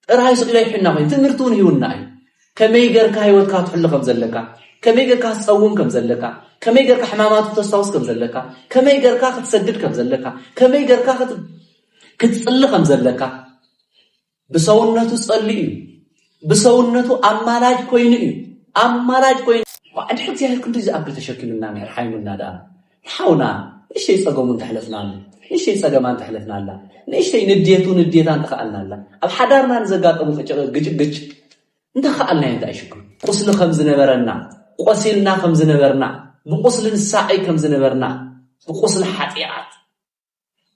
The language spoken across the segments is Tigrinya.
راي سقيلا يحنا خوين تمرتون هيونا كمي غيركا هيوتكا تحل كم زلكا كمي غيركا تصوم كم زلكا كمي غيركا حمامات تستوس كم زلكا كمي غيركا تسجد كم زلكا كمي غيركا كتصلي كم زلكا بسونته تصلي بسونته امالاج كوين امالاج كوين وعد حتى كنت اذا ابل تشكلنا من حيمنا دا حاونا ايش يصقمون تحلفنا ايش يصقمان تحلفنا لا ايش نديتان تخالنا لا اب حدارنا نزغاطمو قجقج انت خالنا انت اشكر قسل خمس نبرنا قسلنا خمس نبرنا بقسل الساعي كم زنبرنا بقسل حطيات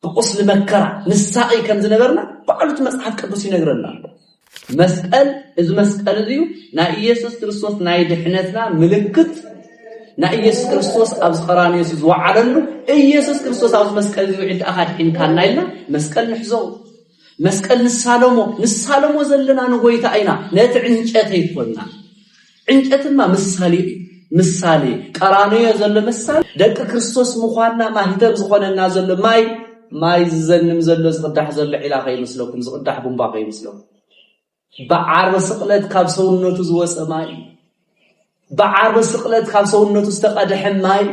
بقسل مكره نساقي كم زنبرنا بقلت مصحف قدس ينغرنا مسأل اذ مسأل ديو نا ኢየሱስ ክርስቶስ ናይ ድሕነትና ምልክት ና ኢየሱስ ክርስቶስ ኣብ ስኸራንዮስ ዝወዓለሉ ኢየሱስ ክርስቶስ ኣብ መስቀል ዝውዕድ ኣኻድሒን ካናይልና መስቀል ንሕዞ መስቀል ንሳለሞ ዘለና ንጎይታ አይና ነቲ ዕንጨት ይኮንና ዕንጨትማ ምሳሌ ቀራንዮ ዘሎ ምሳሌ ደቂ ክርስቶስ ምዃንና ማህተም ዝኾነና ዘሎ ማይ ዝዘንም ዘሎ ዝቅዳሕ ዘሎ ዒላ ከይመስለኩም ዝቅዳሕ ቡምባ ከይመስለኩም بعرب سقلت كاب سونته زوسه ماي بعرب سقلت كاب سونته استقدح ماي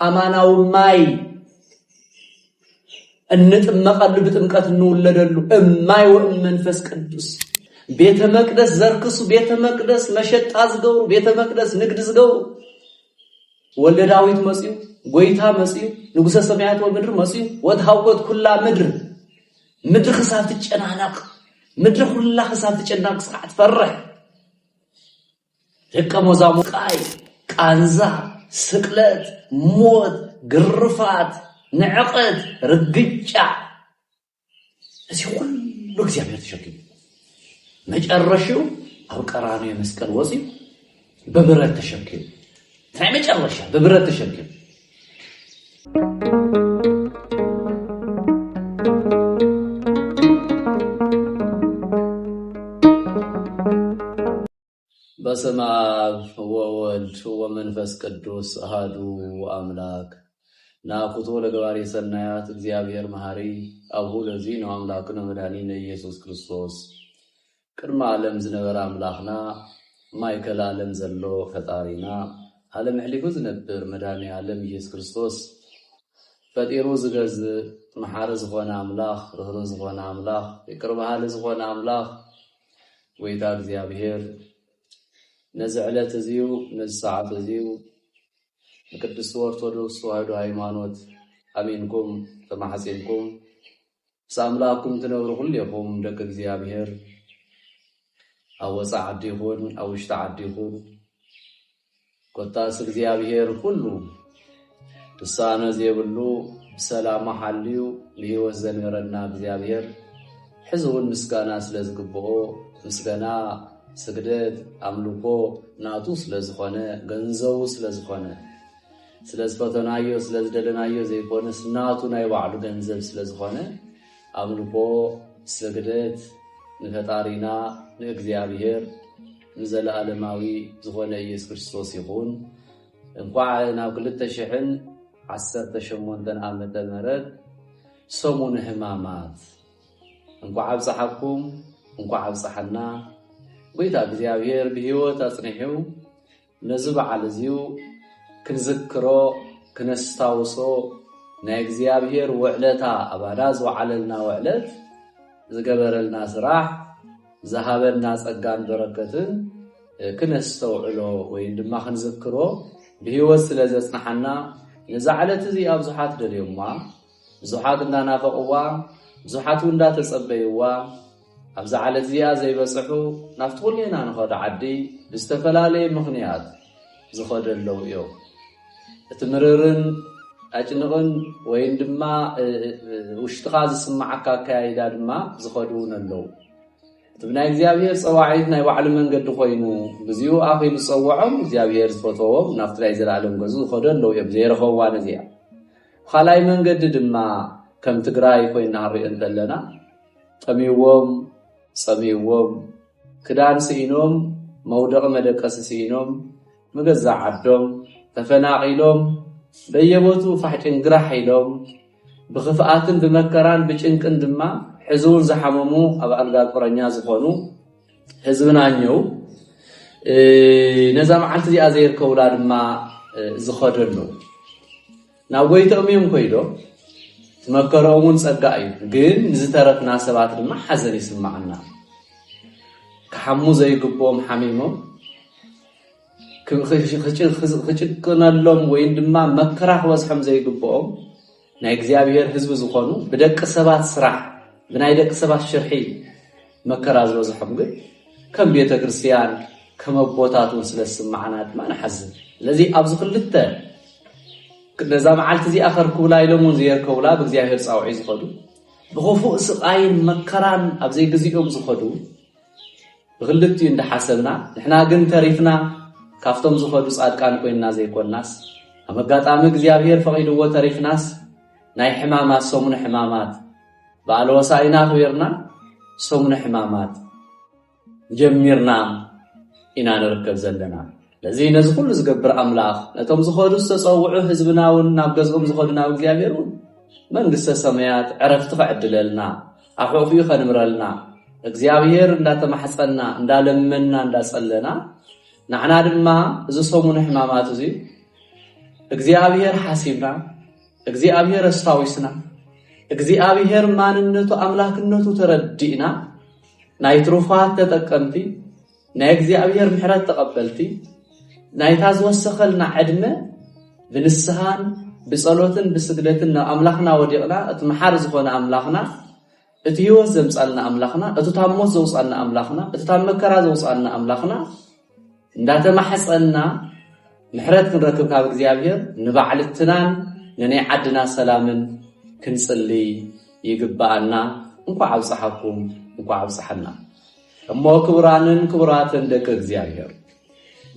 اماناو ماي انطمقلو بጥምቀት እንወለደሉ እማይ ወመንፈስ ቅዱስ ቤተ መቅደስ ዘርክሱ ቤተ መቅደስ መሸጣ ዝገብሩ ቤተ መቅደስ ንግድ ዝገብሩ ወልደ ዳዊት መጽዩ ጎይታ መጽዩ ንጉሰ ሰማያት ወምድር መጽዩ ወታውቆት ኩላ ምድር خሳት ተጨናናቅ ምድር ሁላ خሳት ተጨናናቅ ሰዓት ፈረህ ደቀሞዛሙ ቃንዛ ስቅለት ሞት ግርፋት نعقد رجع እዚህ ሁሉ እግዚአብሔር ተሸክሞ መጨረሻው አው ቀራንዮ መስቀል ወሲ በብረት ተሸክሞ ታይ መጨረሻ በብረት ተሸክሞ በስመ አብ ወወልድ ወመንፈስ ቅዱስ አሐዱ አምላክ ናኩቶ ለገባሬ ሰናያት እግዚአብሔር መሐሪ አብሁ ለዚህ ነው አምላክነ መድኃኒነ ኢየሱስ ክርስቶስ ቅድመ ዓለም ዝነበረ አምላክና ማይከል ዓለም ዘሎ ፈጣሪና ዓለም ሕሊፉ ዝነብር መድኃኒ ዓለም ኢየሱስ ክርስቶስ ፈጢሩ ዝገዝ መሐረ ዝኾነ አምላክ ርህሩ ዝኾነ አምላክ ይቅር ባሃሊ ዝኾነ አምላክ ወይታ እግዚአብሔር ነዚ ዕለት እዚዩ ነዚ ሰዓት እዚዩ ቅዱስ ኦርቶዶክስ ተዋሕዶ ሃይማኖት አሜንኩም ተማሐሰንኩም ሳምላኩም ትነብሩ ሁሉኩም ደግ እግዚአብሔር አወጻ ዓዲሁን አውሽታ ዓዲሁን ቆጣስ እግዚአብሔር ሁሉ ተሳነ ዘብሉ ሰላም ሐልዩ ለህይወት ዘነረና እግዚአብሔር ሕዝቡን ምስጋና ስለዝግብኦ ምስጋና ስግደት አምልኮ ናቱ ስለዝኾነ ገንዘቡ ስለዝኾነ ስለዝፈተናዮ ስለዝደለናዮ ዘይኮነ ስናቱ ናይ ባዕሉ ገንዘብ ስለዝኾነ አምልኮ ስግደት ንፈጣሪና ንእግዚአብሔር ንዘለዓለማዊ ዝኾነ ኢየሱስ ክርስቶስ ይኹን እንኳን ናብ 2018 ዓመተ ምህረት ሰሙነ ሕማማት እንኳን አብጽሐኩም እንኳን አብጽሐና ወይታ እግዚአብሔር በህይወት አጽንሑ ነዚ በዓል እዚዩ ክንዝክሮ ክነስታውሶ ናይ እግዚአብሔር ወዕለታ አባዳ ዝወዓለልና ወዕለት ዝገበረልና ስራሕ ዝሃበና ጸጋን በረከትን ክነስተውዕሎ ወይ ድማ ክንዝክሮ በህይወት ስለዘጽናሐና ነዚ ዓለት እዚ ኣብዙሓት ደልዮማ ብዙሓት እንዳናፈቅዋ ብዙሓት እንዳተጸበይዋ ኣብዛ ዓለት እዚኣ ዘይበጽሑ ናፍቲ ኩልና ንኸደ ዓዲ ብዝተፈላለየ ምኽንያት ዝኸደለው እዮም እቲ ምርርን አጭንቅን ወይ ድማ ውሽጥኻ ዝስማዓካ ካይዳ ድማ ዝኸዱን ኣለው ትብናይ እግዚአብሔር ጸዋዒት ናይ ባዕሉ መንገዲ ኮይኑ ብዙዩ ኣኺሉ ጸዋዖም እግዚአብሔር ዝፈተዎም ናፍቲ ናይ ዘላለም ገዙ ዝኸደለው እዮም ዘይረኸብዋ ነዚኣ ካልኣይ መንገዲ ድማ ከም ትግራይ ኮይና ንሪኦ እንተለና ጠሚዎም ጸሚዎም ክዳን ስኢኖም መውደቕ መደቀሲ ስኢኖም መገዛ ዓዶም ተፈናቂሎም በየቦቱ ፋሕጭን ግራሕ ኢሎም ብኽፍኣትን ብመከራን ብጭንቅን ድማ ሕዙን ዝሓመሙ ኣብ ኣልጋ ቁረኛ ዝኾኑ ህዝብናኛው ነዛ መዓልቲ እዚኣ ዘይርከቡላ ድማ ዝኸደሉ ናብ ጎይቶኦም ኮይዶ ትመከሮምን ጸጋ እዩ ግን ንዝተረፍና ሰባት ድማ ሓዘን ይስማዓና ከሐሙ ዘይግቦም ሓሚሞም ክጭቅነሎም ወይ ድማ መከራ ክወስሖም ዘይግቦም ናይ እግዚአብሔር ህዝብ ዝኾኑ ብደቂ ሰባት ስራሕ ብናይ ደቂ ሰባት ሽርሒ መከራ ዝበዝሖም ግን ከም ቤተ ክርስቲያን ከም ኣቦታቱን ስለስማዓና ድማ ንሓዝን ስለዚ ኣብዚ ክልተ ነዛ መዓልቲ እዚኣ ከርክቡላ ኢሎምን ዘይርከቡላ ብእግዚአብሔር ጻውዒ ዝኸዱ ብኽፉእ ስቃይን መከራን ኣብ ዘይግዚኦም ዝኸዱ ብክልቲኡ እንደሓሰብና ንሕና ግን ተሪፍና ካፍቶም ዝኸዱ ጻድቃን ኮይንና ዘይኮንናስ ኣብ ኣጋጣሚ እግዚአብሔር ፈቂድዎ ተሪፍናስ ናይ ሕማማት ሰሙነ ሕማማት በዓለ ሆሳዕና ክብርና ሰሙነ ሕማማት ጀሚርና ኢና ንርከብ ዘለና ለዚ ነዚ ኩሉ ዝገብር ኣምላኽ ነቶም ዝኸዱ ዝተጸውዑ ህዝብናውን ናብ ገዝኦም ዝኸዱ ናብ እግዚአብሔር መንግስተ ሰማያት ዕረፍቲ ክዕድለልና ኣሕቑፊ ከንምረልና እግዚአብሔር እንዳተማሕፀና እንዳለመና እንዳጸለና ንዓና ድማ እዚ ሰሙነ ሕማማት እዚ እግዚአብሔር ሓሲብና እግዚአብሔር ኣስታዊስና እግዚአብሔር ማንነቱ ኣምላክነቱ ተረዲእና ናይ ትሩፋት ተጠቀምቲ ናይ እግዚአብሔር ምሕረት ተቀበልቲ ናይታ ዝወሰኸልና ዕድመ ብንስሃን ብጸሎትን ብስግደትን ኣምላኽና ወዲቕና እቲ መሓር ዝኾነ ኣምላኽና እቲ ህይወት ዘምጻልና ኣምላኽና እቲ ታሞት ዘውጻልና ኣምላኽና እቲ ታመከራ ዘውጻልና ኣምላኽና እንዳተማሕፀና ምሕረት ክንረክብ ካብ እግዚአብሔር ንባዕልትናን ነናይ ዓድና ሰላምን ክንጽሊ ይግባአና እንኳዕ ኣብጽሓኩም እንኳዕ ኣብጽሐና እሞ ክቡራንን ክቡራትን ደቂ እግዚአብሔር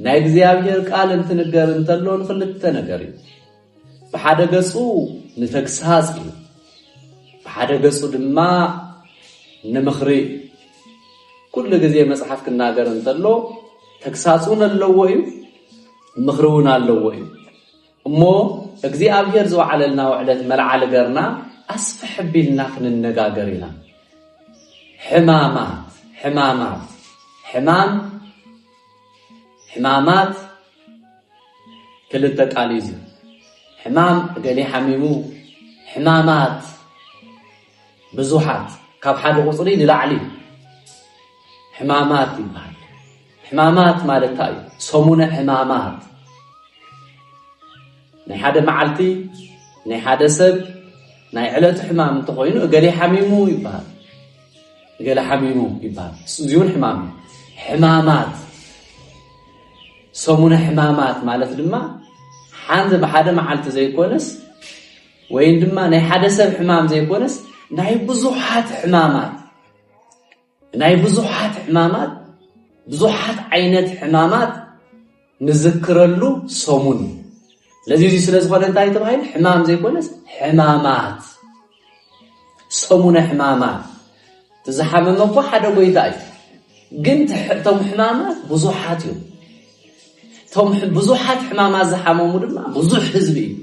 ናይ እግዚአብሔር ቃል እንትንገር እንተሎ ንክልተ ነገር እዩ ብሓደ ገጹ ንተግሳጽ እዩ ብሓደ ገጹ ድማ ንምኽሪ ኩሉ ግዜ መጽሓፍ ክናገር እንተሎ ተግሳጹን ኣለዎ እዩ ምኽሪውን ኣለዎ እዩ እሞ እግዚአብሔር ዝወዓለልና ውዕለት መልዓል ገርና ኣስፈሕ ቢልና ክንነጋገር ኢና ሕማማት ክልተ ቃል እዩ ሕማም ገሌ ሓሚሙ ሕማማት ብዙሓት ካብ ሓደ ቁጽሪ ንላዕሊ ሕማማት ይባሃል ሕማማት ማለት እንታይ እዩ ሰሙነ ሕማማት ናይ ሓደ መዓልቲ ናይ ሓደ ሰብ ናይ ዕለቱ ሕማም እንተኾይኑ ገሌ ሓሚሙ ይባሃል ገሌ ሓሚሙ ይባሃል እዚውን ሕማም ሕማማት ሰሙነ ሕማማት ማለት ድማ ሓንተ በሓደ መዓልቲ ዘይኮነስ ወይ ድማ ናይ ሓደ ሰብ ሕማም ዘይኮነስ ናይ ብዙሓት ሕማማት ብዙሓት ዓይነት ሕማማት ንዝክረሉ ሰሙን ለዚ ስለ ዝኾነ እንታይ ተባሂሉ ሕማም ዘይኮነስ ሕማማት ሰሙነ ሕማማት ተዝሓመመ እኮ ሓደ ጎይታ እዩ ግን ቶም ሕማማት ብዙሓት እዮም ቶም ብዙሓት ሕማማት ዝሓመሙ ድማ ብዙሕ ህዝቢ እዩ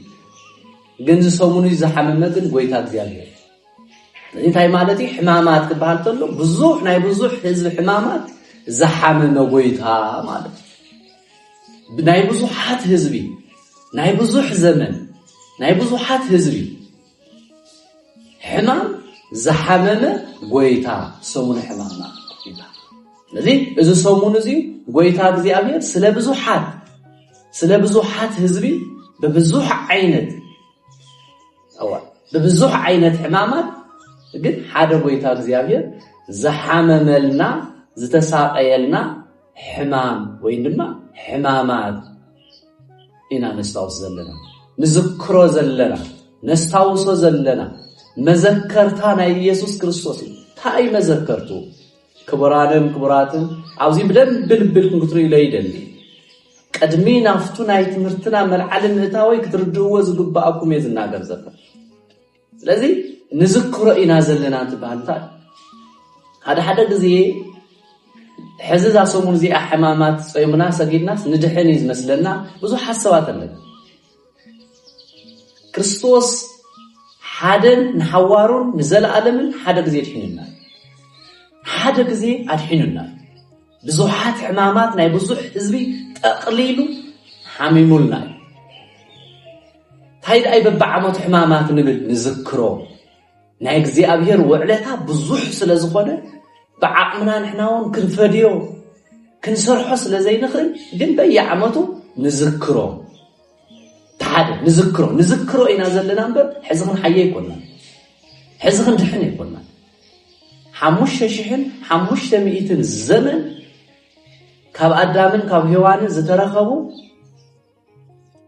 ግን ዝሰሙኑ ዝሓመመ ግን ጎይታ እግዚአብሔር እንታይ ማለት እዩ ሕማማት ክበሃል ተሎ ብዙሕ ናይ ብዙሕ ህዝቢ ሕማማት ዝሓመመ ጎይታ ማለት ናይ ብዙሓት ህዝቢ ናይ ብዙሕ ዘመን ናይ ብዙሓት ህዝቢ ሕማም ዝሓመመ ጎይታ ሰሙነ ሕማማት ይባሃል ስለዚ እዚ ሰሙን እዚ ጎይታ እግዚአብሔር ስለ ብዙሓት ህዝቢ በብዙሕ ዓይነት ሕማማት ግን ሓደ ጎይታ እግዚአብሔር ዝሓመመልና ዝተሳቀየልና ሕማም ወይ ድማ ሕማማት ኢና ነስታውስ ዘለና ንዝክሮ ዘለና ነስታውሶ ዘለና መዘከርታ ናይ ኢየሱስ ክርስቶስ ታይ መዘከርቱ ክቡራንን ክቡራትን ኣብዚ ብደንብ ልብልኩም ክትርእዩ ይደሊ ቀድሚ ናፍቱ ናይ ትምህርትና መልዓል ምእታወይ ክትርድእዎ ዝግባአኩም የዝናገር ዘለ ስለዚ ንዝክሮ ኢና ዘለና እንትበሃልታ ሓደ ግዜ ሕዝዛ ሰሙን እዚኣ ሕማማት ጾይሙና ሰጊድናስ ንድሕን ይዝመስለና ብዙሕ ሓሳባት ኣለና ክርስቶስ ሓደን ንሓዋሩን ንዘለዓለምን ሓደ ግዜ ኣድሒኑና ብዙሓት ሕማማት ናይ ብዙሕ ህዝቢ ጠቕሊሉ ሓሚሙልና ታይዳይ በብዓመቱ ሕማማት ንብል ንዝክሮ ናይ እግዚአብሔር ውዕለታ ብዙሕ ስለ ዝኾነ ብዓቅምና ንሕናውን ክንፈድዮ ክንሰርሖ ስለ ዘይንኽእል ግን በየዓመቱ ንዝክሮ ታደ ንዝክሮ ኢና ዘለና እምበር ሕዚ ክንሓየ ይኮንና ሕዚ ክንድሕን ይኮንና 5500 ዘመን ካብ አዳምን ካብ ሔዋንን ዝተረኸቡ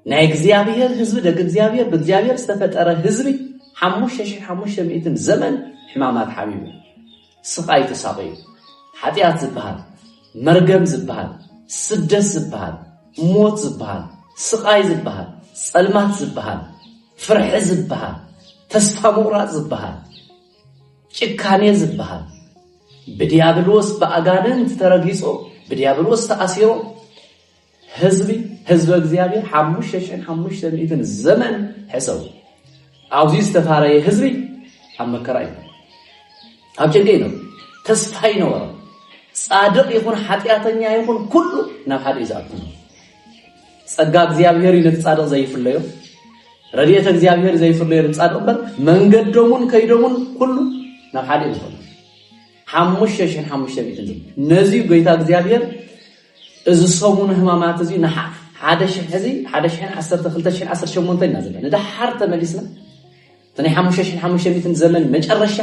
ናይ እግዚአብሔር ህዝቢ ደግ እግዚአብሔር በእግዚአብሔር ዝተፈጠረ ህዝቢ 5500 ዘመን ሕማማት ሓቢቡ ስቃይ ተሳቀዩ ኃጢአት ዝበሃል መርገም ዝበሃል ስደት ዝበሃል ሞት ዝበሃል ስቃይ ዝበሃል ጸልማት ዝበሃል ፍርሕ ዝበሃል ተስፋ ምቁራጽ ዝበሃል ጭካኔ ዝበሃል በዲያብሎስ በአጋንንት ተረጊጾ በዲያብሎስ ተአሲሮ ህዝቢ እግዚአብሔር 5500 ዘመን ሕሰው አውዚ ዝተፋረየ ህዝቢ ኣብ መከራ እዩ ኣብ ጭንቂ ነው ተስፋ ይነወረ ጻድቅ ይኹን ኃጢአተኛ ይኹን ኩሉ ናብ ሓደ ይዛቱ ጸጋ እግዚአብሔር ይነፍ ጻድቅ ዘይፍለዮ ረድኤተ እግዚአብሔር ዘይፍለዮ ጻድቅ በር መንገዶሙን ከይዶሙን ኩሉ ናብ ሓደ ይዞ 5500 ነዚ ጎይታ እግዚአብሔር እዚ ሰሙን ህማማት እዚ ንሓ 111218 ናዘለ ንድሓር ተመሊስና ተናይ 5500 ዘመን መጨረሻ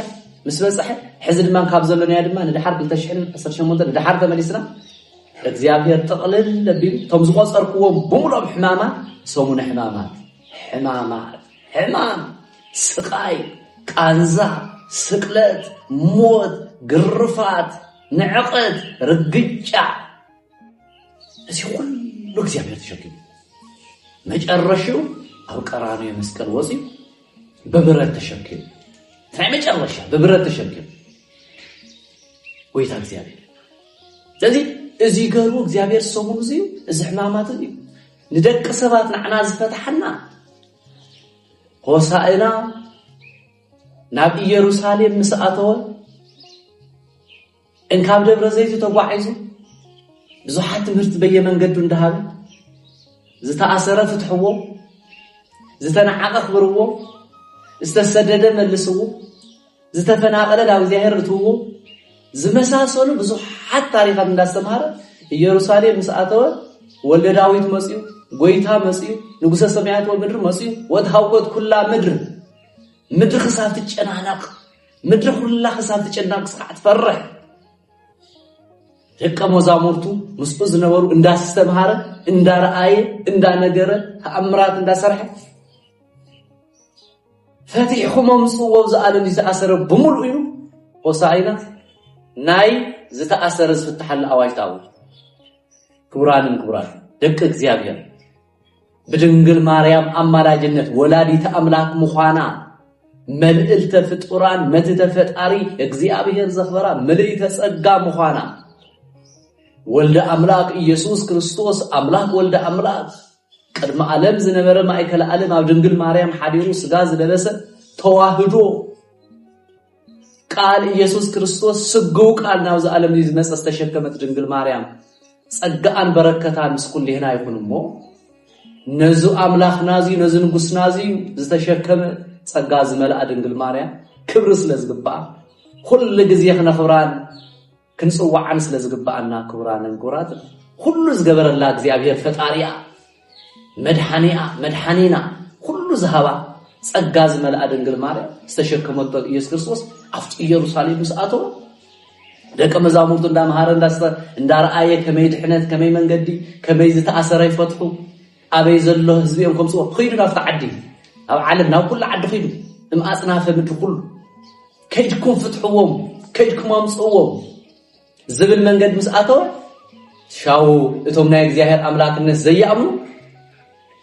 ምስ በጽሐ ሕዚ ድማ ካብ ዘለናያ ድማ ንድሓር 2018 ንድሓር ተመሊስና እግዚአብሔር ጠቕልል ለቢል ቶም ዝቆጸርክዎም ብሙሉኦም ሕማማት ሰሙን ሕማም ስቃይ ቃንዛ ስቅለት ሞት ግርፋት ንዕቀት ርግጫ እዚ ሁሉ እግዚአብሔር ተሸክሙ መጨረሻው ኣብ ቀራንዮ መስቀል ወፂ በብረት ተሸክሙ ናይ መጨረሻ በብረት ተሸክሙ ወይታ እግዚአብሔር ስለዚህ እዚ ገሩ እግዚአብሔር ሰሙን እዚ ሕማማት እዚ ንደቂ ሰባት ንዓና ዝፈታሐና ሆሳዕና ናብ ኢየሩሳሌም ምስኣተወ እንካብ ደብረ ዘይቱ ተጓዒዙ ብዙሓት ትምህርት በየመንገዱ እንዳሃበ ዝተኣሰረ ፍትሕዎ ዝተናዓቀ ክብርዎ ዝተሰደደ መልስዎ ዝተፈናቀለ ናብ እግዚአብሔር እትውዎ ዝመሳሰሉ ብዙሓት ታሪኻት እንዳስተማረ ኢየሩሳሌም ምስኣተወ ወልደ ዳዊት መጽኡ ጎይታ መጽኡ ንጉሰ ሰማያት ወምድር መጽኡ ወድሃውት ኩላ ምድር ክሳብ ትጨናነቅ ምድር ኩላ ክሳብ ትጨናነቅ ስቃዕ ትፈርሕ ደቀ መዛሙርቱ ምስኡ ዝነበሩ እንዳስተማረ እንዳረአየ እንዳነገረ ተአምራት እንዳሰርሐ ፈቲሕኩም ምጽዎ ዘዓለም ዝተኣሰረ ብሙሉ እዩ ሆሳዕና ናይ ዝተኣሰረ ዝፍትሐል ኣዋጅ ታው ክቡራን ደቂ እግዚአብሔር በድንግል ማርያም አማላጅነት ወላዲተ አምላክ ምዃና መልእልተ ፍጡራን መትተ ፈጣሪ እግዚአብሔር ዘኽበራ መልእልተ ጸጋ ምዃና ወልደ አምላክ ኢየሱስ ክርስቶስ አምላክ ወልደ አምላክ ቅድመ ዓለም ዝነበረ ማእከል ዓለም ኣብ ድንግል ማርያም ሓዲሩ ስጋ ዝለበሰ ተዋህዶ ቃል ኢየሱስ ክርስቶስ ስግው ቃል ናብ ዘዓለም ዝመጽእ ተሸከመት ድንግል ማርያም ጸጋን በረከታን ምስኩል ይህና ይኹንሞ ነዙ አምላክ ናዚ ነዙ ንጉስ ናዚ ዝተሸከመ ጸጋ ዝመልአ ድንግል ማርያም ክብር ስለዝግባእ ኩሉ ግዜ ክነኽብራን ክንጽዋዓን ስለዝግባእና ክብራት ሁሉ ዝገበረላ እግዚአብሔር ፈጣሪያ መድኃኒና ሁሉ ዝሃባ ጸጋ ዝመልአ ድንግል ማርያም ዝተሸከመቶ ኢየሱስ ክርስቶስ ኣብ ኢየሩሳሌም ምስኣተወ ደቀ መዛሙርቱ እንዳመሃረ እንዳረአየ ከመይ ድሕነት ከመይ መንገዲ ከመይ ዝተኣሰረ ይፈትሑ ኣበይ ዘሎ ህዝቢኦም ከምጽዎ ኺዱ ናብቲ ዓዲ ኣብ ዓለም ናብ ኩሉ ዓዲ ኺዱ እምኣጽናፈ ምድሪ ኩሉ ከይድኩም ፍትሕዎም ከይድኩም ኣምጽእዎም ዝብል መንገድ ምስኣተወ ሻው እቶም ናይ እግዚአብሔር አምላክነት ዘይኣምኑ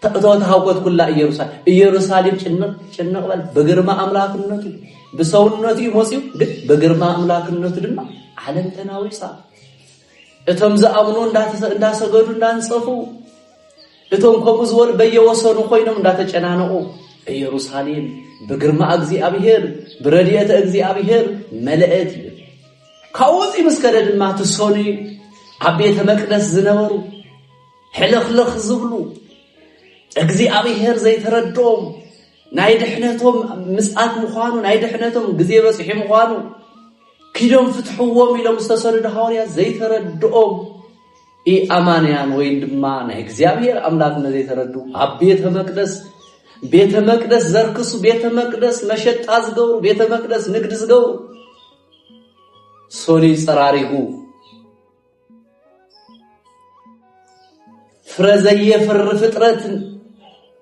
ተሃውቆት ኩላ ኢየሩሳሌም ጭንቅ በል በግርማ አምላክነቱ በሰውነቱ ይሞጽዩ ግን በግርማ አምላክነቱ ድማ ዓለም ተናዊሳ እቶም ዘኣምኑ እንዳሰገዱ እንዳንጸፉ እቶም ከምኡ ዝበሉ በየወሰኑ ኮይኖም እንዳተጨናነቁ ኢየሩሳሌም በግርማ እግዚአብሔር ብረድኤተ እግዚአብሔር መለአት ካውዚ መስከረ ድማ ተሶኒ عبيت مقدس زنبرو حلخلخ زبلو እግዚአብሔር ዘይተረዶም ናይ ድሕነቶም ምስአት ምዃኑ ናይ ድሕነቶም ግዜ በጽሒ ምዃኑ ኪዶም ፍትሕዎም ኢሎም ዝተሰረዱ ሐዋርያት ዘይተረዶም አማንያን ወይ ድማ ናይ እግዚአብሔር አምላክነት ዘይተረዱ ኣብ ቤተ መቅደስ ዘርክሱ ቤተ መቅደስ መሸጣ ዝገብሩ ቤተ መቅደስ ንግድ ዝገብሩ ሶሊ ጸራሪጉ ፍረዘየ ፍር ፍጥረት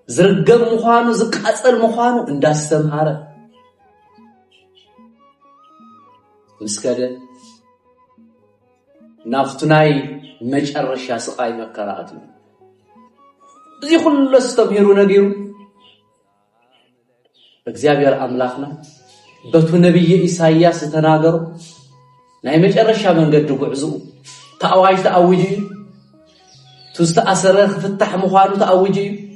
ዝርገም ምዃኑ ዝቃጸል ምዃኑ እንዳስተምሃረ ምስከደ ናፍቱናይ መጨረሻ ስቃይ መከራቱ እዚ ሁሉ ተስተምሂሩ ነጊሩ እግዚአብሔር አምላክና በቱ ነብይ ኢሳይያስ ተናገሩ ናይ መጨረሻ መንገድ ጉዕዙ ተአዋጅ ተአውጂ تستأثر فتح مخانو تأوجي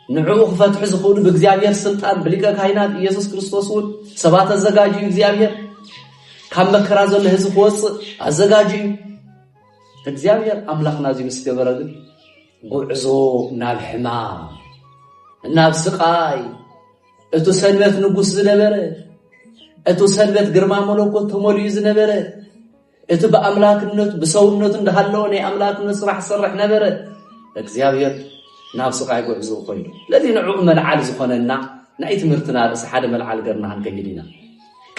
نعو فتح زخون بإግዚአብሔር سلطان بليكا كاينات ኢየሱስ ክርስቶስን ሰባት አዘጋጁ እግዚአብሔር ካመከራ ዘሎ ህዝብ ወጽ አዘጋጁ እግዚአብሔር አምላክና እዚ መስገበረግ ጉዕዞ ናብ ሕማም ናብ ስቃይ እቱ ሰንበት ንጉስ ዝነበረ እቱ ሰንበት ግርማ መለኮት ተሞልዩ ዝነበረ እቱ በአምላክነቱ በሰውነቱ እንደሃለው ነው አምላክነቱ ስራሕ ሰራሕ ነበረ እግዚአብሔር ናብ ስቃይ ጉዕዞ ኮይኑ ለዚ ንዑ መልዓል ዝኾነና ናይ ትምህርትና ርስ ሓደ መልዓል ገርና አንገይዲና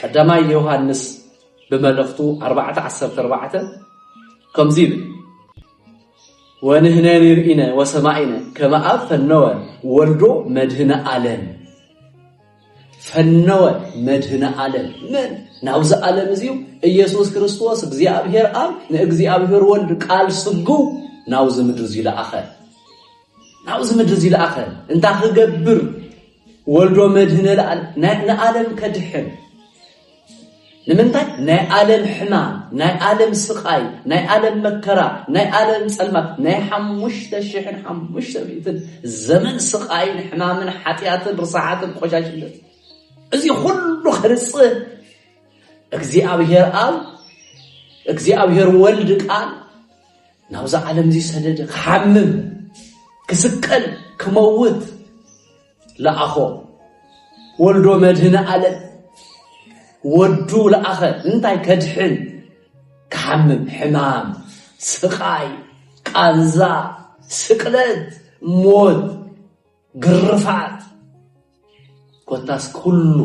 ቀዳማይ ዮሐንስ በመልእክቱ 4:14 ከምዚ ወንህነ ንርኢነ ወሰማዒነ ከመ አብ ፈነወ ወልዶ መድህነ ዓለም ፈነወ መድህነ ዓለም ምን ናውዝ ዓለም እዚው ኢየሱስ ክርስቶስ እግዚአብሔር አብ ለእግዚአብሔር ወልድ ቃል ስጉው ናውዝ ምድር ዝላአኸ ናውዝ ምድር ዝላአኸ እንታ ክገብር ወልዶ መድህነ ለዓለም ከድሕን ንምንታይ ናይ ዓለም ሕማም ናይ ዓለም ስቃይ ናይ ዓለም መከራ ናይ ዓለም ጸልማት ናይ 5500 ዘመን ስቃይን ሕማምን ኃጢአትን ርሳዓትን ቆሻሽነት እዚ ሁሉ خرص እግዚአብሔር አብ እግዚአብሔር ወልድ ቃል ናውዛ ዓለም እዚ ሰደደ ከሐምም ክስቀል ክመውት ለአኾ ወልዶ መድህነ ዓለም ወዱ ለአኸ እንታይ ከድሕን ከሐምም ሕማም ስቃይ ቃንዛ ስቅለት ሞት ግርፋት ኮታስ ኩሉ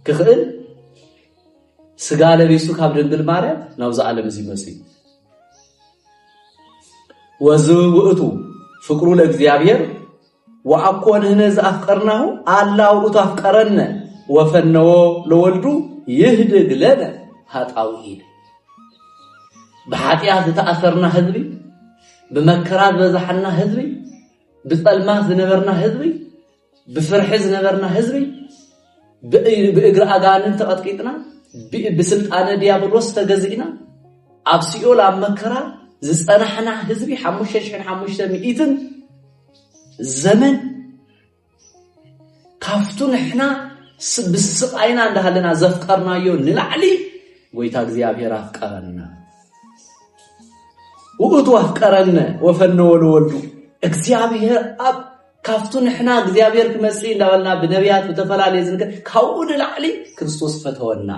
ክኽእል ስጋ ለቢሱ ካብ ድንግል ማርያም ናውዛ ዓለም እዚ መጽይ ወዝውእቱ ፍቅሩ ለእግዚአብሔር ወአኮንህነ ዘአፍቀርናሁ አላሁ ተአፍቀረነ ወፈነወ ለወልዱ ይህድግ ለነ ኃጣውኢድ በኃጢአት ተአሰርና ህዝቢ በመከራት በዛሐና ህዝቢ በጸልማት ዝነበርና ህዝቢ بفرح زنبرنا هزبي بإجراء أغانن تقطقيتنا بسلطان ديابلوس تجزئنا أبسيو لامكرا زصنحنا هزبي 5500 زمن كافتو نحنا بسقاينا عندنا زفقرنا يو نلعلي ويتا እግዚአብሔር አፍቀረና ወእቱ አፍቀረና ወፈነወ ለወልዱ እግዚአብሔር አብ ካፍቱ ንሕና እግዚአብሔር ክመስሊ እንዳበልና በነቢያት በተፈላለየ ዝንከ ካውድ ላዕሊ ክርስቶስ ፈተወና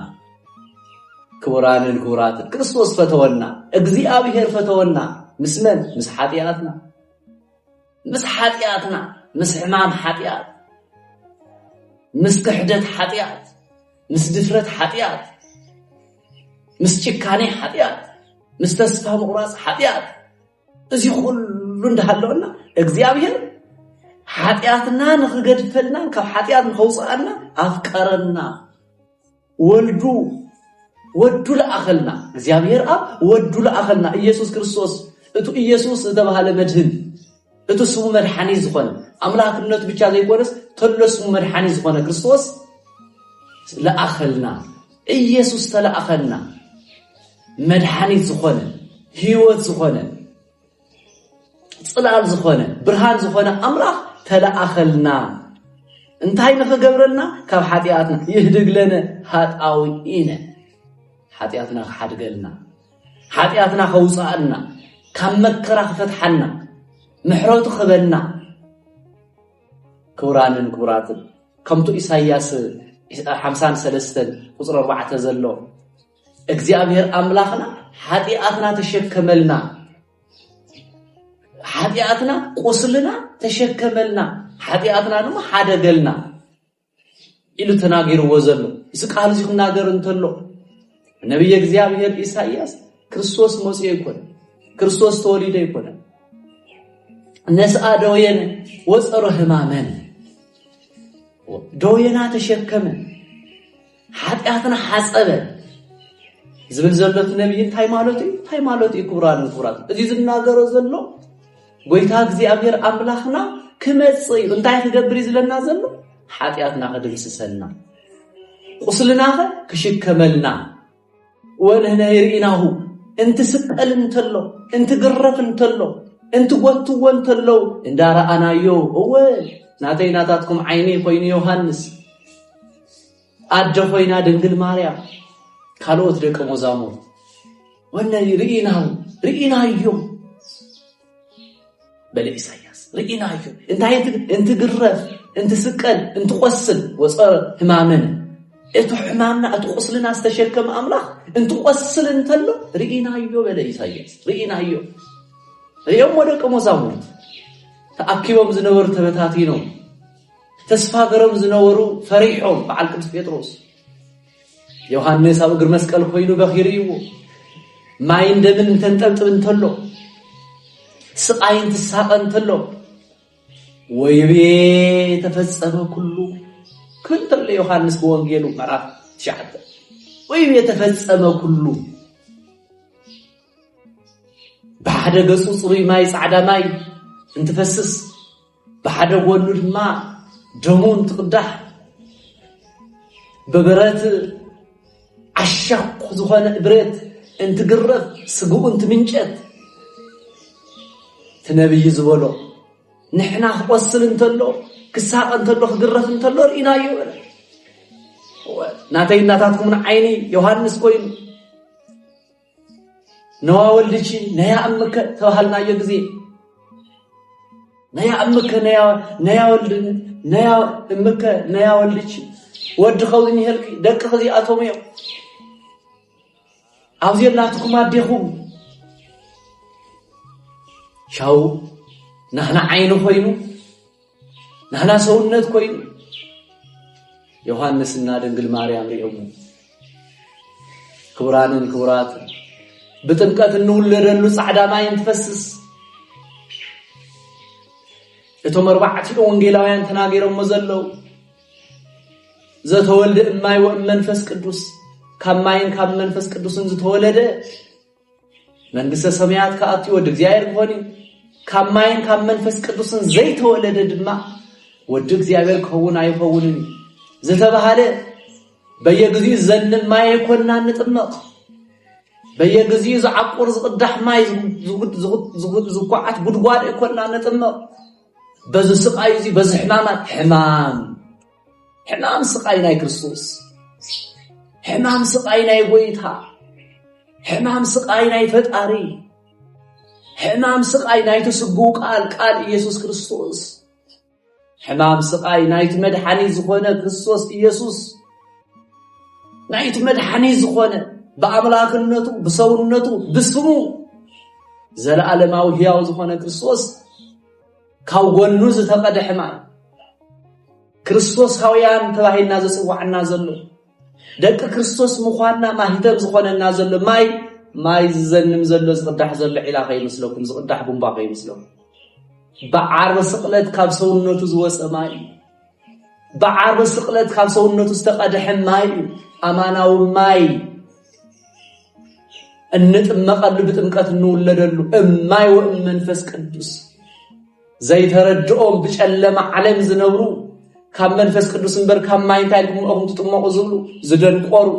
ክቡራንን ክቡራት ክርስቶስ ፈተወና እግዚአብሔር ፈተወና ምስመን ምስ ኃጢአትና ምስ ሕማም ኃጢአት ምስ ክሕደት ኃጢአት ምስ ድፍረት ኃጢአት ምስ ጭካኔ ኃጢአት ምስ ተስፋ መቁራጽ ኃጢአት እዚ ሁሉ እንዳሃለውና እግዚአብሔር ኃጢአትና ንኽገድፈልና ካብ ኃጢአት ንኸውጽአና አፍቀረና ወዱ ለአኸልና እግዚአብሔር አብ ወዱ ለአኸልና ኢየሱስ ክርስቶስ እቱ ኢየሱስ ተባሃለ መድህን እቱ ስሙ መድኃኒት ዝኾነ አምላክነቱ ብቻ ዘይኮነስ ተለሱ መድኃኒት ዝኾነ ክርስቶስ ለአኸልና ኢየሱስ ተለአኸልና መድኃኒት ዝኾነ ህይወት ዝኾነ ጽላል ዝኾነ ብርሃን ዝኾነ አምላክ ተለአኸልና እንታይ ንኽገብረልና ካብ ኃጢአትና ይህድግ ለነ ኃጣውኢነ ኃጢአትና ክሓድገልና ሓጢኣትና ከውፃአና ካብ መከራ ክፈትሐና ምሕረቱ ክበልና ክብራንን ክብራትን ከምቱ ኢሳይያስ 53 ቁጽር 4 ዘሎ እግዚአብሔር አምላኽና ሓጢኣትና ተሸከመልና ሓጢኣትና ቁስልና ተሸከመልና ሓጢኣትና ድማ ሓደገልና ኢሉ ተናገርዎ ዘሎ ይስቃል እዚ ክናገር እንተሎ ነብይ እግዚአብሔር ኢሳይያስ ክርስቶስ መጽኡ ይኮነ ክርስቶስ ተወሊደ ይኮነ ነስአ ደዌነ ወፀሮ ሕማመን ደዌና ተሸከመ ሓጢኣትና ሓጸበ ዝብል ዘሎት ነብይ እንታይ ማለት እዩ ክብራንን ክብራት እዚ ዝናገሮ ዘሎ ጎይታ እግዚአብሔር አምላኽና ክመጽእ እንታይ ክገብር ይዝለና ዘሎ ሓጢኣትና ከድምስሰና ቁስልና ክሽከመልና ወንህነ ይርኢናሁ እንት ስቀል እንተሎ እንት ግረፍ እንተሎ እንት ጎትዎ እንተሎ እንዳራአናዮ እወ ናተይ ናታትኩም ዓይኒ ኮይኑ ዮሐንስ አደ ኮይና ድንግል ማርያም ካልኦት ደቀ መዛሙርት ወነ ርኢናዮ በለ ኢሳይያስ ርኢናዮ እንታይ እንት ግረፍ እንት ስቀል እንት ቆስል ወፀረ ሕማመን እቱ ሕማምና እቱ ቁስልና ዝተሸከመ አምላኽ እንት ቆስል እንተሎ ርኢናዮ በለ ኢሳይያስ ርኢናዮ እዮም ደቀ መዛሙርት ተአኪቦም ዝነበሩ ተበታቲኖም ተስፋ ገሮም ዝነበሩ ፈሪሖም በዓል ቅዱስ ጴጥሮስ ዮሐንስ ኣብ እግር መስቀል ኮይኑ በኺርይዎ ማይ እንደምን ተንጠብጥብ እንተሎ ስቃይ እንትሳቀ እንተሎ ወይቤ ተፈጸመ ኩሉ ክንተለ ዮሐንስ በወንጌሉ ምዕራፍ 9 ወይቤ ተፈጸመ ኩሉ بعد ገጹ ጽሩይ ማይ ጻዕዳ ማይ እንትፈስስ بعد ጎኑ ድማ ደሙን ትቅዳሕ በብረት አሻቅ ዝኾነ ብረት እንትግረፍ ስጉኡ እንትምንጨት ተነብይ ዝበሎ ንሕና ክቆስል እንተሎ ክሳቅ እንተሎ ክግረፍ እንተሎ ርኢናዮ ናተይ እናታትኩም ዓይኒ ዮሐንስ ኮይኑ ነዋ ወልድቺ ነያ እምከ ተባሃልናዮ ጊዜ ነያ እምከ ነያ ወልድ ነያ እምከ ነያ ወልድቺ ወድ ኸውኒ ይልቂ ደቅ ኸዚኣቶም እዮም ኣብዚላትኩም ኣዴኹም ሻው ናህና ዓይኒ ኮይኑ ናህና ሰውነት ኮይኑ ዮሐንስና ድንግል ማርያም ሪኦም ክብራንን ክብራትን بتمكت النولد ጻዕዳ ማይ እንትፈስስ እቶም 4 ወንጌላውያን ተናገረም ዘለው ዘተወልደ እማይ ወመንፈስ ቅዱስ ከማይን ካብ መንፈስ ቅዱስን ዝተወለደ መንግስተ ሰማያት ከአቲ ወድ እግዚአብሔር ሆኒ ከማይን ካብ መንፈስ ቅዱስን ዘይተወለደ ድማ ወድ እግዚአብሔር ከውን አይፈውን ዝተባሃለ በየግዚኡ ዘንም ማይ ይኮንና ንጥመቅ በየግዚኡ ዝዓቁር ዝቅዳሕ ማይ ዝቋዓት ጉድጓድ ይኮንና ንጥመቅ በዚ ስቃይ እዚ በዚ ሕማማት ሕማም ስቃይ ናይ ክርስቶስ ሕማም ስቃይ ናይ ጎይታ ሕማም ስቃይ ናይ ፈጣሪ ሕማም ስቃይ ናይ ተስጉ ቃል ኢየሱስ ክርስቶስ ሕማም ስቃይ ናይ መድኃኒ ዝኾነ ክርስቶስ ኢየሱስ ናይ መድኃኒ ዝኾነ በአምላክነቱ በሰውነቱ በስሙ ዘለዓለማዊ ሕያው ዝኾነ ክርስቶስ ካብ ጎኑ ዝተቀደሐ ማይ ክርስቶስ ሃውያን ተባሂልና ዘጽዋዕና ዘሎ ደቂ ክርስቶስ ምዃንና ማህተም ዝኾነና ዘሎ ማይ ዝዘንም ዘሎ ዝቅዳሕ ዘሎ ዒላ ከይመስለኩም ዝቅዳሕ ቡንባ ከይመስለኩም በዓርበ ስቅለት ካብ ሰውነቱ ዝወፀ ማይ በዓርበ ስቅለት ካብ ሰውነቱ ዝተቀደሐ ማይ አማናዊ ማይ እንጥመቀሉ በጥምቀት እንወለደሉ እማይ ወመንፈስ ቅዱስ ዘይተረድኦም በጨለማ ዓለም ዝነብሩ ካብ መንፈስ ቅዱስ እንበር ካብ ማይ ታይልኩም አሁን ተጥመቁ ዝብሉ ዝደንቆሩ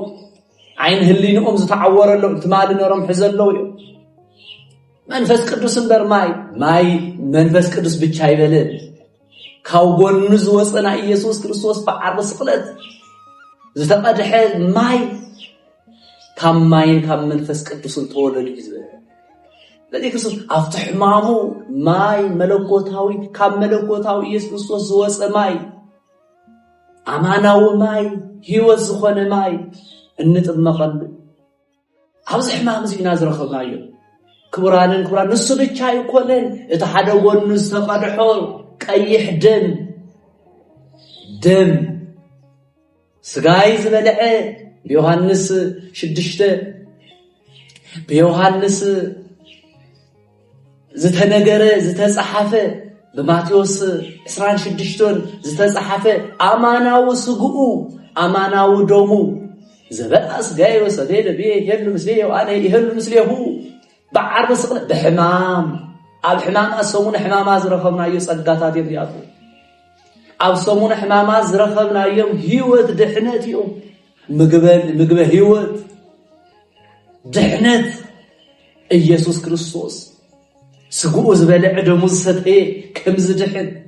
ዓይን ህሊኖም ዝተዓወረሉ ትማል ነሮም ሕዘለው እዩ መንፈስ ቅዱስ እንበር ማይ መንፈስ ቅዱስ ብቻ ይበልን ካብ ጎኑ ዝወፀና ኢየሱስ ክርስቶስ በዓርበ ስቅለት ዝተቀደሐ ማይ ታማይን ካብ መንፈስ ቅዱስን ተወለዱ ይዝበል ለዚህ ክርስቶስ ኣብቲ ሕማሙ ማይ መለኮታዊ ካብ መለኮታዊ ኢየሱስ ክርስቶስ ዝወፀ ማይ ኣማናዊ ማይ ህይወት ዝኾነ ማይ እንጥመቐሉ ኣብዚ ሕማም እዚ ኢና ዝረኸብናዮ ክቡራንን ንሱ ብቻ ይኮነን እቲ ሓደ ጎኑ ዝተቐድሖ ቀይሕ ደም ስጋይ ዝበልዐ በዮሐንስ 6 በዮሐንስ ዝተነገረ ዝተጻሐፈ በማቴዎስ 26 ዝተጻሐፈ አማናው ስጉኡ አማናው ደሙ ዘበአስ ጋይ ወሰደለ በየል ምስሌው አነ ይህል ምስሌሁ بعرب سقل بحمام أب حمام أسمون حمام أزرخنا يوم صدقات يبيعوا أب سمون حمام أزرخنا يوم هيوت دحنت يوم مقبل هيوت دحنت إيسوس كريستوس سقوز بلع دموز سطحي كم زدحن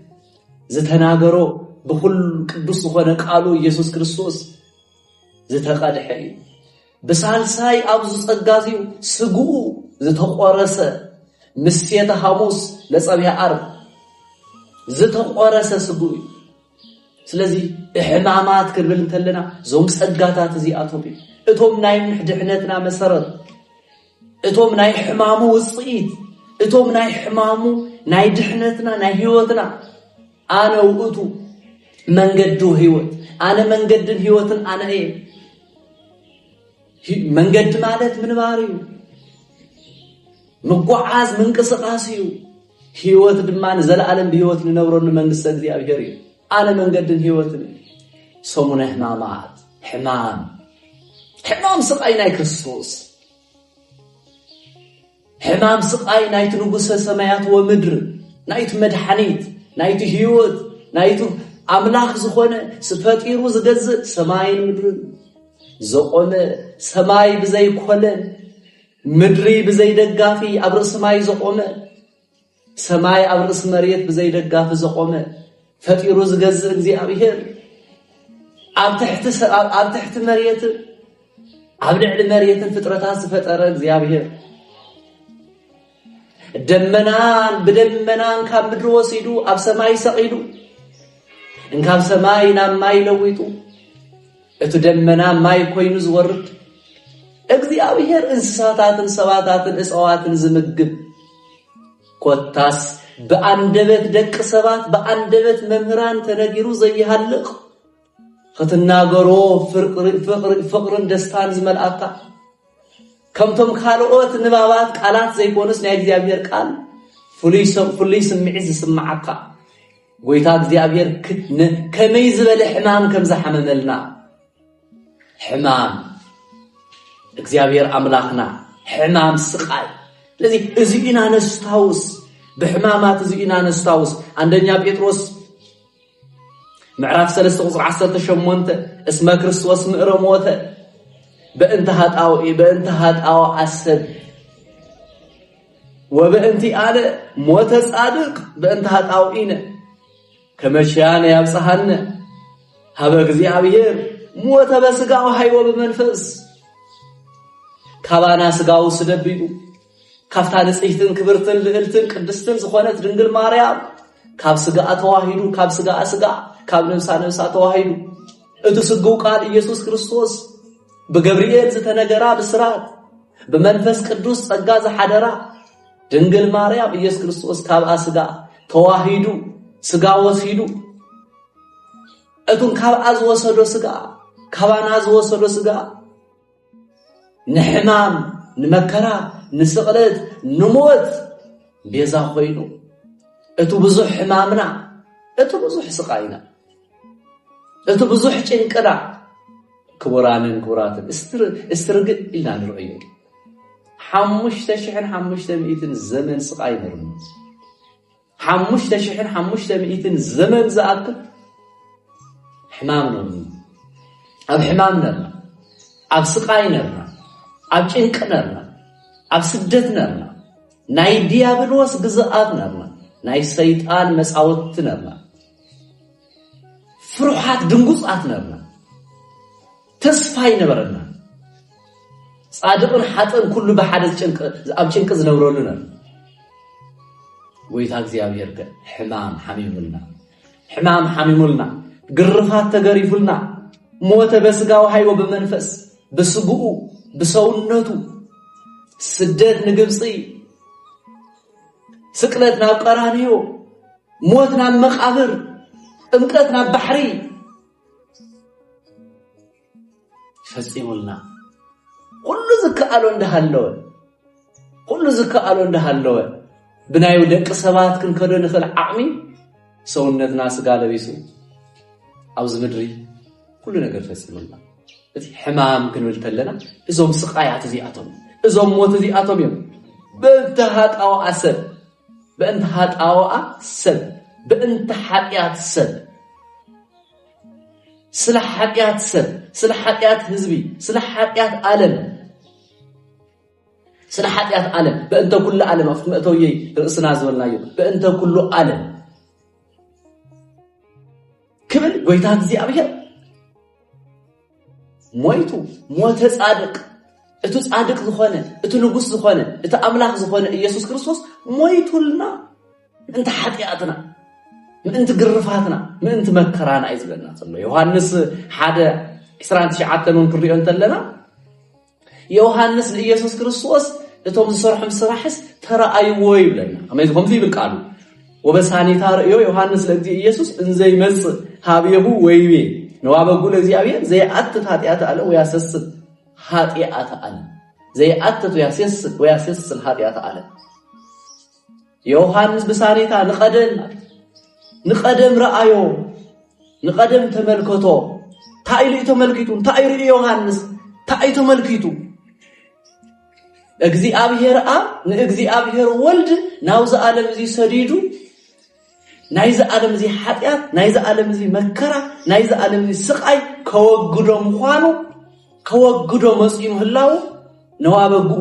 زتناقرو بكل قدس خنا قالوا إيسوس كريستوس زتقادحي بسالساي أبز صدقاتيو سقو زتقورس مسيته حموس لصبيح عرب زتقورس سقوي ስለዚህ እሕማማት ክብል እንተለና ዞም ጸጋታት እዚኣቶም እቶም ናይ ምሕድሕነትና መሰረት እቶም ናይ ሕማሙ ውጽኢት እቶም ናይ ሕማሙ ናይ ድሕነትና ናይ ህይወትና ኣነ ውእቱ መንገዱ ህይወት ኣነ መንገድን ህይወትን ኣነ መንገድ ማለት ምንባር እዩ مقعاز من قسقاسيو هيوت دمان زلالم بهيوت ننبرون መንግስተ እግዚአብሔር እዩ አለ መንገድን ህይወትን ሰሙነ ሕማማት ሕማም ስቃይ ናይ ክርስቶስ ሕማም ስቃይ ናይቱ ንጉሰ ሰማያት ወምድር ናይቱ መድኃኒት ናይቱ ህይወት ናይቱ አምላክ ዝኾነ ስፈጢሩ ዝገዝእ ሰማይን ምድርን ዘቆመ ሰማይ ብዘይ ኮለን ምድሪ ብዘይ ደጋፊ አብር ሰማይ ዘቆመ ሰማይ አብር መሬት ብዘይ ደጋፊ ዘቆመ ፈጢሩ ዝገዝእ እግዚአብሔር ኣብ ትሕቲ መሬት ኣብ ልዕሊ መሬትን ፍጥረታት ዝፈጠረ እግዚአብሔር ደመናን ካብ ምድሪ ወሲዱ ኣብ ሰማይ ሰቂሉ እንካብ ሰማይ ናብ ማይ ለዊጡ እቲ ደመና ማይ ኮይኑ ዝወርድ እግዚአብሔር እንስሳታትን ሰባታትን እጽዋትን ዝምግብ ኮታስ በአንደበት ደቅ ሰባት በአንደበት መምህራን ተነጊሩ ዘይሃልቅ ከተናገሮ ፍቅርን ደስታን ዝመልአታ ከምቶም ካልኦት ንባባት ቃላት ዘይኮንስ ናይ እግዚአብሔር ቃል ፍሉይ ስምዒት ዝስማዓካ ጎይታ እግዚአብሔር ከመይ ዝበለ ሕማም ከም ዝሓመመልና ሕማም እግዚአብሔር አምላክና ሕማም ስቃይ ስለዚህ እዚህና ነስታውስ በሕማማት እዚህና ነስታውስ አንደኛ ጴጥሮስ ምዕራፍ 3 ቁጥር 18 እስመ ክርስቶስ ምዕረ ሞተ በእንተ ኃጣው አሰብ ወበእንቲ አለ ሞተ ጻድቅ በእንተ ኃጣውኢነ ከመሻነ ያብጽሐነ ሀበ እግዚአብሔር ሞተ በስጋው ኃይወ በመንፈስ ካባና ስጋው ስደብዩ ካፍታ ንጽሕትን ክብርትን ልዕልትን ቅድስትን ዝኾነት ድንግል ማርያም ካብ ስጋ ተዋሂዱ ካብ ስጋ ካብ ነፍሳ ተዋሂዱ እቲ ስግው ቃል ኢየሱስ ክርስቶስ በገብርኤል ዝተነገራ ብስራት በመንፈስ ቅዱስ ጸጋ ዘሐደራ ድንግል ማርያም ኢየሱስ ክርስቶስ ካብ ስጋ ተዋሂዱ ስጋ ወሲዱ እቱን ካብ አዝወሰዶ ስጋ ካባና ዝወሰዶ ስጋ ንሕማም ንመከራ ንስቅለት ንሞት ቤዛ ኮይኑ እቱ ብዙሕ ሕማምና እቱ ብዙሕ ስቃይና እቱ ብዙሕ ጭንቅና ክቡራንን ክቡራትን እስትርግጥ ኢልና ንርእዮ 5500 ዘመን ስቃይ ነርና 5500 ዘመን ዝኣክል ሕማም ነርና ኣብ ሕማም ነርና ኣብ ስቃይ ነርና ኣብ ጭንቅ ነርና ኣብ ስደት ነርና ናይ ዲያብሎስ ግዝኣት ነርና ናይ ሰይጣን መጻወት ነርና ፍሩሓት ድንጉጻት ነርና ተስፋ ይነበረና صادقن حطن كله بحد اب ጭንቅ ዝነብረሉና ወይታ እግዚአብሔር ሕማም ሐሚሙልና ግርፋት ተገሪፉልና ሞተ በስጋው ኃይሎ በመንፈስ በስጉኡ በሰውነቱ ስደት ንግብጽ ስቅለት ናብ ቀራንዮ ሞት ናብ መቃብር ጥምቀት ናብ ባሕሪ ፈጽሙልና ሁሉ ዝከአሎ እንደሃለወ ብናዩ ደቅ ሰባት ክንከዶ ንኽእል ዓቕሚ ሰውነትና ስጋ ለቢሱ ኣብዚ ምድሪ ኩሉ ነገር ፈጽሙልና እቲ ሕማም ክንብል ተለና እዞም ስቃያት እዚኣቶም እዞም ሞት እዚኣቶም እዮም በእንተ ሃጣውኣ ሰብ በእንተ ሓጢአት ሰብ ስለ ሓጢአት ህዝቢ ስለ ሓጢአት ዓለም በእንተ ኩሉ ዓለም after መእተውዬ ርእስና ዝበልናዮ በእንተ ኩሉ ዓለም ክብል ጎይታ እግዚአብሔር ሞተ ጻድቅ እቱ ጻድቅ ዝኾነ እቱ ንጉስ ዝኾነ እቱ አምላኽ ዝኾነ ኢየሱስ ክርስቶስ ሞይቱልና እንተ ሓጢአትና ምእንቲ ግርፋትና ምእንቲ መከራና ይዝበልና ዘሎ ዮሐንስ 1:29 ውን ክሪኦ እንተለና ዮሐንስ ለኢየሱስ ክርስቶስ እቶም ዝሰርሖም ስራሕስ ተራእይዎ ይብለና ከመይዝኩም ይብል ቃሉ ወበሳኒታ ርእዮ ዮሐንስ ለእግዚእ ኢየሱስ እንዘይመጽእ ሃብየሁ ወይቤ ነዋበጉ ለእግዚአብሔር ዘይአትት ኃጢአት አለ ወያሰስት ኃጢአት አለ ዘይአትት ወያሰስት ኃጢአት አለ ዮሐንስ በሳኒታ ንቀደም ረአዮ ንቀደም ተመልከቶ ታይሉ ተመልኪቱ ታይሩ ዮሐንስ ታይቱ ተመልኪቱ እግዚአብሔር አብ ንእግዚአብሔር ወልድ ናውዝ ዓለም እዚ ሰዲዱ ናይዝ ዓለም እዚ ኃጢአት ናይዝ ዓለም እዚ መከራ ናይዝ ዓለም እዚ ስቃይ ከወግዶ መጽኡ ምህላው ነዋበጉ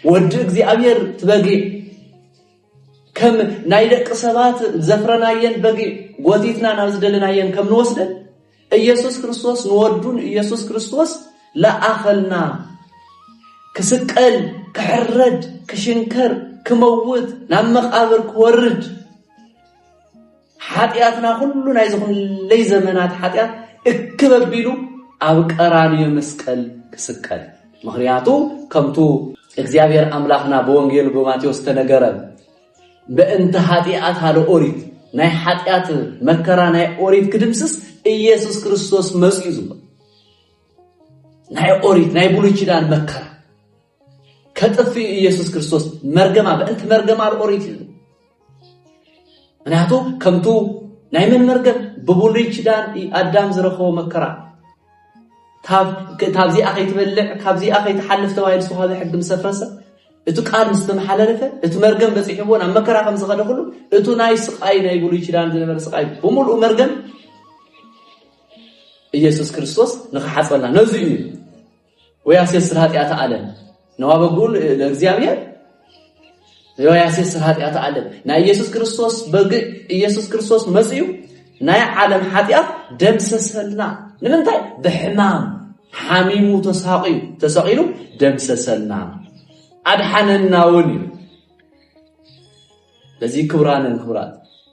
ወድ እግዚአብሔር ትበጊ ከም ናይ ደቅ ሰባት ዘፍረናየን በጊ ጎቲትና ናብ ዝደለናየን ከም ንወስደን ኢየሱስ ክርስቶስ ንወዱን ኢየሱስ ክርስቶስ ለአኸልና ክስቀል ክሕረድ ክሽንከር ክመውት ናብ መቃብር ክወርድ ኃጢአትና ሁሉ ናይ ዝኹን ዘመናት ኃጢአት እክበቢሉ ኣብ ቀራንዮ መስቀል ክስቀል ምኽንያቱ ከምቱ እግዚአብሔር አምላኽና በወንጌል በማቴዎስ ተነገረ በእንተ ኃጢአት አለ ኦሪት ናይ ኃጢአት መከራ ናይ ኦሪት ክድምስስ ኢየሱስ ክርስቶስ መጽኡ ዝም ናይ ኦሪት ናይ ብሉይ ኪዳን መከራ ከጥፊ ኢየሱስ ክርስቶስ መርገማ በእንተ መርገማ ኦሪት ምክንያቱ ከምቱ ናይ መርገም በብሉይ ኪዳን አዳም ዝረኸቦ መከራ ካብዚ ኣኸይ ትበልዕ ካብዚ ኣኸይ ትሓልፍ ተባሂሉ ዝወሃበ ሕግ ምሰፍረሰ እቱ ቃል ምስተመሓላለፈ እቱ መርገም በፂሕዎ ናብ መከራ ከም ዝኸደ ሁሉ እቱ ናይ ስቃይ ናይ ብሉይ ኪዳን ዝነበረ ስቃይ ብምሉእ መርገም ኢየሱስ ክርስቶስ ንኽሓፅበልና ነዚ እዩ ወያሰስር ኃጢአት ዓለም ነዋበጉል ለእግዚአብሔር ወያሰስር ኃጢአት ዓለም ናይ ኢየሱስ ክርስቶስ ኢየሱስ ክርስቶስ መጽኡ ናይ ዓለም ኃጢአት ደምሰሰልና ንምንታይ በሕማም ሓሚሙ ተሰቂሉ ደምሰሰልና አድሐነናውን ለዚህ ክብራንን ክብራት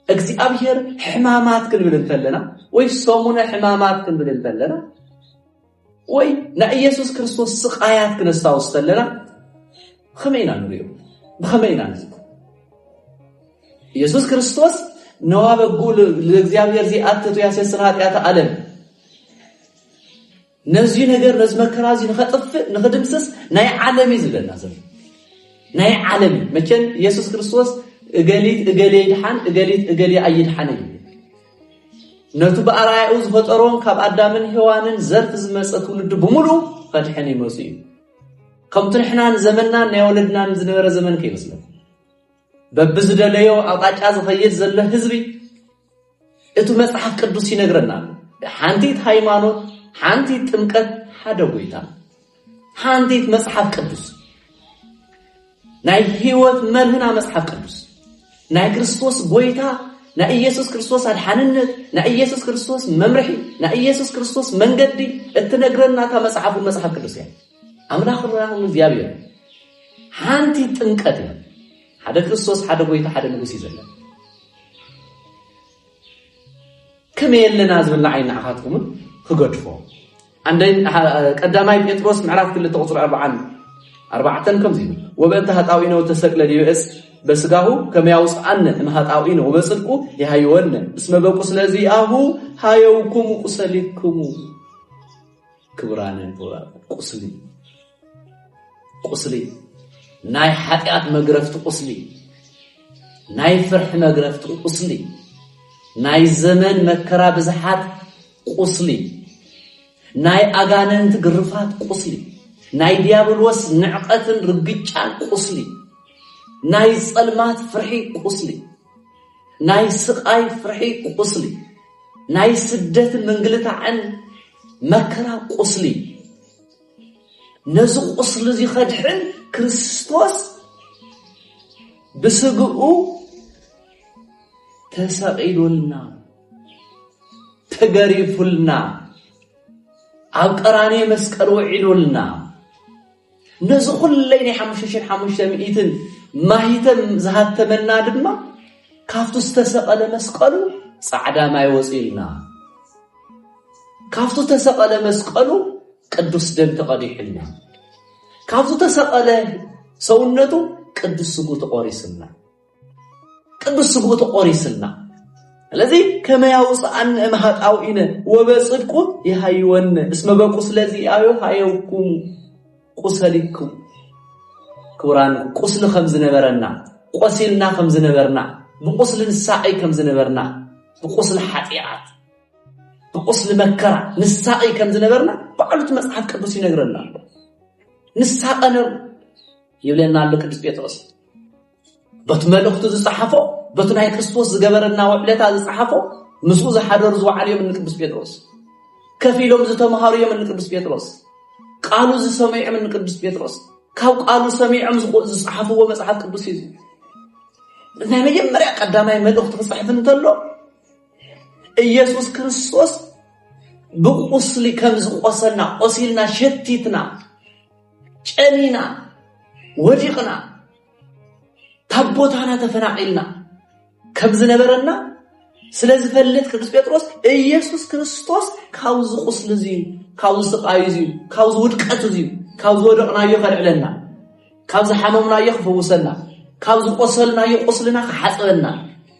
እግዚአብሔር ሕማማት ክንብል እንተለና ወይ ሰሙነ ሕማማት ክንብል እንተለና ወይ ኢየሱስ ክርስቶስ ስቃያት ክነስታውስ ተለና ከመይና ንሪኦ በከመይና ኢየሱስ ክርስቶስ ነዋበጉ ለእግዚአብሔር ዚአትቱ ያሰስር ኃጢአት ዓለም ነዚ ነገር ነዚ መከራ እዚ ንኸድምስስ ናይ ዓለም ይዝለና ዘለ ናይ ዓለም መቸን ኢየሱስ ክርስቶስ እገሌ ይድሓን እገሌ ኣይድሓን ነቱ በአርአያኡ ዝፈጠሮም ካብ አዳምን ሔዋንን ዘርፍ ዝመፀ ትውልድ ብምሉእ ከድሕን ይመፁ እዩ ከምቲ ንሕናን ዘመናን ናይ ወለድናን ዝነበረ ዘመን ከይመስለን በብዝደለዮ አቅጣጫ ዝኸይድ ዘሎ ህዝቢ እቱ መጽሐፍ ቅዱስ ይነግረና ሓንቲት ሃይማኖት ሓንቲት ጥምቀት ሓደ ጎይታ ሓንቲት መጽሐፍ ቅዱስ ናይ ህይወት መርህና መጽሐፍ ቅዱስ ናይ ክርስቶስ ጎይታ ናይ ኢየሱስ ክርስቶስ አድሓንነት ናይ ኢየሱስ ክርስቶስ መምርሒ ናይ ኢየሱስ ክርስቶስ መንገዲ እትነግረና ታ መጽሐፍ ቅዱስ ያ أملاخنا እግዚአብሔር ሓንቲ ጥንቀት ሓደ ክርስቶስ ሓደ ጎይታ ሓደ ንጉስ ይዘለ ከመየለና ዝብልና ዓይና አኻትኩም ክገድፎ عندين قدامي بطرس معرف كل تقصر 4 كم زين وبنت هطاوينه وتسقل ديس بسغاو كما يوصعن مهطاوينه وبصدقو يهيون اسم بقو ስለዚህ አሁ ሃየውኩም ቁሰሊኩም ክብራንን ቁስሊ ናይ ኃጢአት መግረፍት ቁስሊ ናይ ፍርህ መግረፍት ቁስሊ ናይ ዘመን መከራ ብዝሓት ቁስሊ ናይ አጋነንት ግርፋት ቁስሊ ናይ ዲያብሎስ ንዕቀትን ርግጫን ቁስሊ ናይ ጸልማት ፍርሒ ቁስሊ ናይ ስቃይ ፍርሒ ቁስሊ ናይ ስደት መንግልታዕን መከራ ቁስሊ ነዚ ቁስሊ ዝኸድሕን ክርስቶስ ብስግኡ ተሰቂሉልና ተገሪፉልና ኣብ ቀራኔ መስቀል ወዒሉልና ነዚ ኩለይ ናይ 5500 ማሂተም ዝሃተመና ድማ ካፍቱ ዝተሰቀለ መስቀሉ ጻዕዳ ማይ ወፂልና ካፍቱ ተሰቀለ መስቀሉ ቅዱስ ደም ተቀዲሕልና ካፍቱ ተሰቀለ ሰውነቱ ቅዱስ ስጉ ተቆሪስልና ስለዚህ كما يوصعن مهطاوينه وبصدقو يحيون اسم بقو ስለዚህ አዩ ሃየውኩም ቁሰሊኩም ቁርአን ቁስል خمز ነበርና ቆሲልና خمز ነበርና بقسل ንሳይ خمز ነበርና بقسل ኃጢአት بقسل መከራ ንሳይ خمز ነበርና በአሉት መጽሐፍ ቅዱስ ይነግረና ንሳቀነ ይብለና ለቅዱስ ጴጥሮስ በትመልእክቱ ዝጻሐፎ በትናይ ክርስቶስ ዝገበረና ወዕለታ ዝጻሐፎ ንሱ ዝሓደር ዝዋዓልዮም ንቅዱስ ጴጥሮስ ከፊሎም ዝተመሃሩ እዮም ንቅዱስ ጴጥሮስ ቃሉ ዝሰማዕም ንቅዱስ ጴጥሮስ ካብ ቃሉ ሰሚዕም ዝጻሐፍዎ መጽሐፍ ቅዱስ እዩ ናይ መጀመርያ ቀዳማይ መልእክቱ ክጻሕፍ እንተሎ ኢየሱስ ክርስቶስ ብቁስሊ ከም ዝቆሰልና ቆሲልና ሸቲትና ጨኒና ወዲቅና ታቦታና ተፈናቂልና كبز نبرنا سلاز فلت ቅዱስ ጴጥሮስ ኢየሱስ ክርስቶስ ካውዝ ቁስል ዚ ካውዝ ስቃይ ዚ ካውዝ ውድቀት ዚ ካውዝ ወድቅናዮ ፈርዕለና ካውዝ ሓመምናዮ ክፈውሰና ካውዝ ቆሰልናዮ ቁስልና ክሓጽበና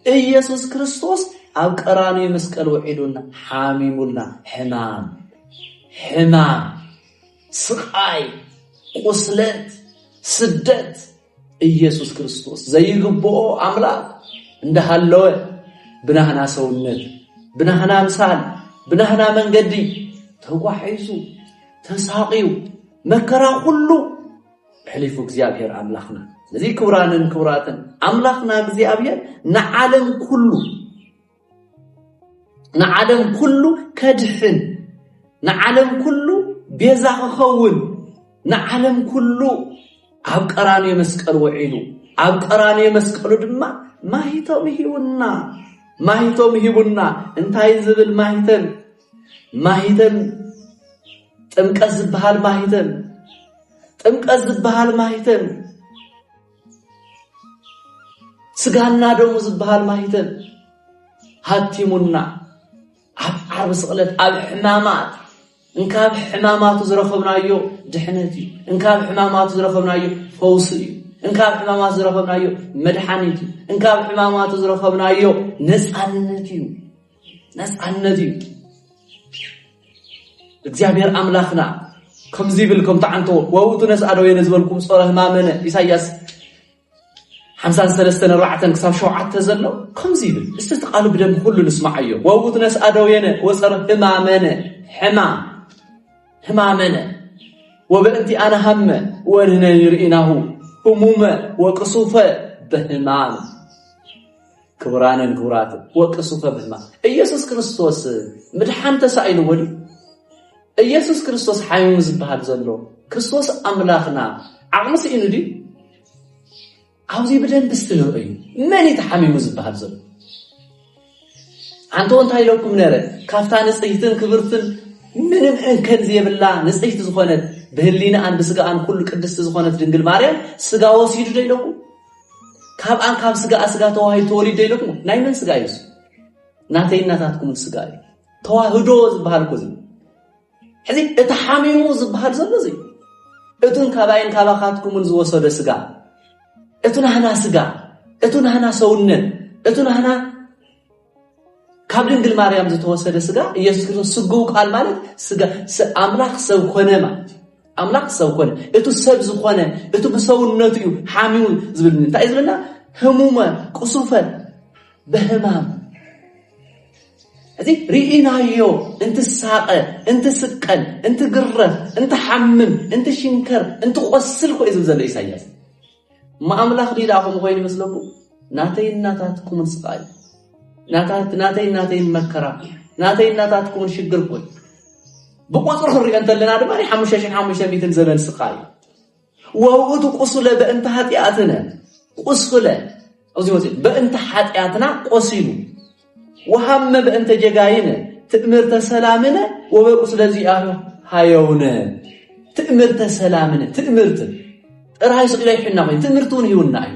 ኢየሱስ ክርስቶስ ኣብ ቀራንዮ መስቀል ወዒዱና ሓሚሙልና ሕማም ስቃይ ቁስለት ስደት ኢየሱስ ክርስቶስ ዘይግብኦ አምላክ እንደሃለወ ብናህና ሰውነት ብናህና ምሳል ብናህና መንገዲ ተጓሒዙ ተሳቂዩ መከራ ሁሉ ሕሊፉ እግዚአብሔር አምላክና ስለዚህ ክብራትን አምላክና እግዚአብሔር ንዓለም ኩሉ ከድሕን ንዓለም ኩሉ ቤዛ ክኸውን ንዓለም ኩሉ ኣብ ቀራንዮ መስቀል ወዒሉ ኣብ ቀራንዮ መስቀሉ ድማ ማሂቶም ሂቡና እንታይ ዝብል ማሂተም ጥምቀት ዝበሃል ማሂተም ስጋና ደሙ ዝበሃል ማሂተም ሃቲሙና ኣብ ዓርብ ስቅለት ኣብ ሕማማት እንካብ ሕማማቱ ዝረኸብናዮ ድሕነት እዩ እንካብ ሕማማቱ ዝረኸብናዮ ፈውስ እዩ እንካብ ሕማማቱ ዝረኸብናዮ መድሓኒት እዩ እንካብ ሕማማቱ ዝረኸብናዮ ነፃነት እዩ እግዚአብሔር አምላክና ከምዚ ብል ከም ተዓንቶ ወውቱ ነስአዶ የነዝበልኩም ጾረ ህማመነ ኢሳይያስ 53:4 ክሳብ 7 ዘሎ ከምዚ ብል እስቲ ተቃሉ ብደም ሁሉ ንስማዓዮ ወውቱ ነስአዶ የነ ወጾረ ህማመነ وبأنتي أنا هم ونحن يرئناه همومة وقصوفة بهمان كبرات وقصوفة بهمان إيسوس كريستوس مدحان تسعين ولي إيسوس كريستوس حيوم زبهال زلو كريستوس أملاخنا عمس إنو دي عاوزي بدن بستنرئي من يتحميم زبهال زلو عنتو انتهي لكم نرى كافتان نسيتن كبرتن منم انكن زي بالله نسيت زخونت بهلينا أن بسجا أن كل قدس زخانة دنجل مريم سجا وسيد ديلكم كاب أن كاب سجا توهاي تولي ديلكم نايمن سجا يس ناتين ناتاتكم سجا توهدوز بهالكوزي هذي اتحاميموز بهالزلزي اتون كاباين كاباخاتكم من زوسود سجا اتون هنا سجا اتون هنا سونن اتون هنا ካብ ድንግል ማርያም ዝተወሰደ ስጋ ኢየሱስ ክርስቶስ ስጋው ቃል ማለት ስጋ አምላክ ሰው ሆነ ማለት አምላክ ሰው ሆነ እቱ ሰብ ዝሆነ እቱ በሰውነቱ ሓሚው ዝብል እንታይ ዝብልና ህሙመ ቁሱፈ በህማም እዚ ሪኢናዮ እንት ሳቀ እንት ስቀል እንት ግረፍ እንት ሓምም እንት ሽንከር እንት ቆስል ኮይ ዝብል ኢሳይያስ ማአምላክ ዲዳኹም ኮይኑ መስለኩ ናተይ እናታትኩም ስቃይ ናተይ መከራ ናተይ እናታትኩም ሽግር ኮይ بقصر خري أنت لنا دماني حمشة ميتن زمن سقاي ووقت قصلة بأنت حتياتنا قصلة أوزي بأنت حتياتنا قصيلو وهم بأنت جاينا تأمر تسلامنا وبقصلة زي هايونا تأمر تسلامنا تأمرت رئيس إلهي حنا وين تأمرتون هيوناي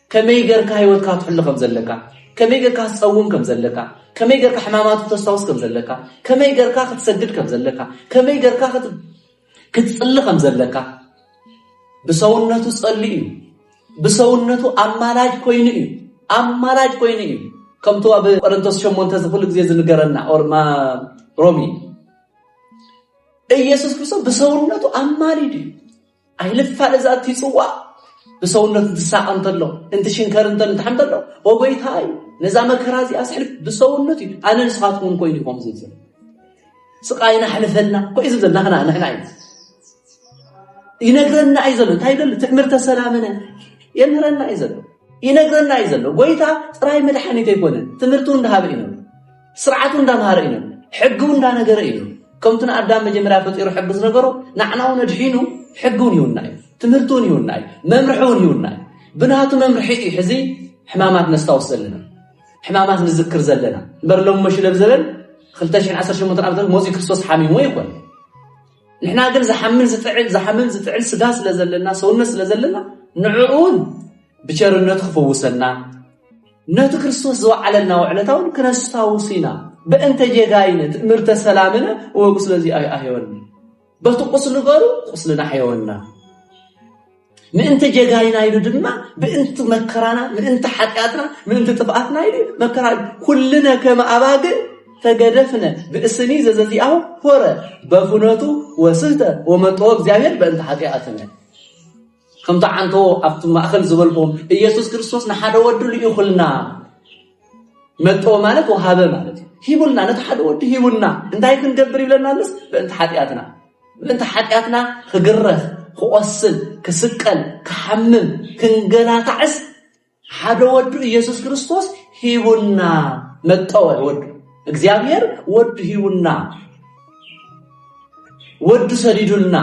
كما يجر كهيوت كات حل خمس لك كما يجر كهصوم كم زلك كما يجر كحمامات تستوس كم زلك كما يجر كاخد تسدد كم زلك كما يجر كاخد كتصلي كم زلك بسونته تصلي بسونته أمراج كويني كم تو أب قرنتوس شو منتظر كل جزء زنقرنا أو ما رومي يسوع كريستوس بسونته أماريدي أهلف فالزات تسوى بسونته تساء أنتلو أنت شنكر أنت حمدلو وبيت هاي نظام كرازي أسحلف بسونته أنا نسخاتكم كويني قوم زلزل سقاينا حلفنا كويس زلنا نحن عايز ينقرنا عايزلو تايدل تأمر تسلامنا ينهرنا عايزلو ينقرنا عايزلو قويتا راي مدحاني تيكونن تمرتون ده بينو سرعتون ده مهارينو حقون ده نقرينو كمتنا أدام مجمرا فتيرو حق زنقرو نعناو ندحينو حقون يوناي تمرتون يوناي ممرحون يوناي بناتو ممرحي حزي حمامات نستوصل لنا حمامات نذكر زلنا برلوم مش لبزلن 2010 شمتر عبد موزي كريستوس حامي مو يكون نحنا قل زحمل زفعل سداس لزلنا سونس لزلنا نعون بشرنا تخفوسنا ناتو كريستوس زوعلنا وعلتاون كنستاوسينا بأنت جاينا مرت سلامنا وقصل زي ايون بتقصل غارو قصلنا حيواننا من انت جاينا يدو دما بانت مكرانا من انت حقاتنا من انت طبقاتنا يدي مكرا كلنا كما اباغ تجدفنا باسني ززياو فورا بفناتو وسلته ومطوب እግዚአብሔር በእንተ ኃጢአትና ከምታ አንቶ አፍቱ ማእከል ዝበልኩም ኢየሱስ ክርስቶስ ንሓደ ወዱ ልይኹልና መጥቶ ማለት ወሃበ ማለት ሂቡልና ነተሓደ ወዱ ሂቡልና እንታይ ክንገብር ይብለናልስ በእንተ ኃጢአትና ክግረፍ ክቆስል ክስቀል ክሐምም ክንገላታዕስ ሓደ ወዱ ኢየሱስ ክርስቶስ ሂቡልና መጥቶ ወዱ እግዚአብሔር ወዱ ሂቡና ወዱ ሰዲዱልና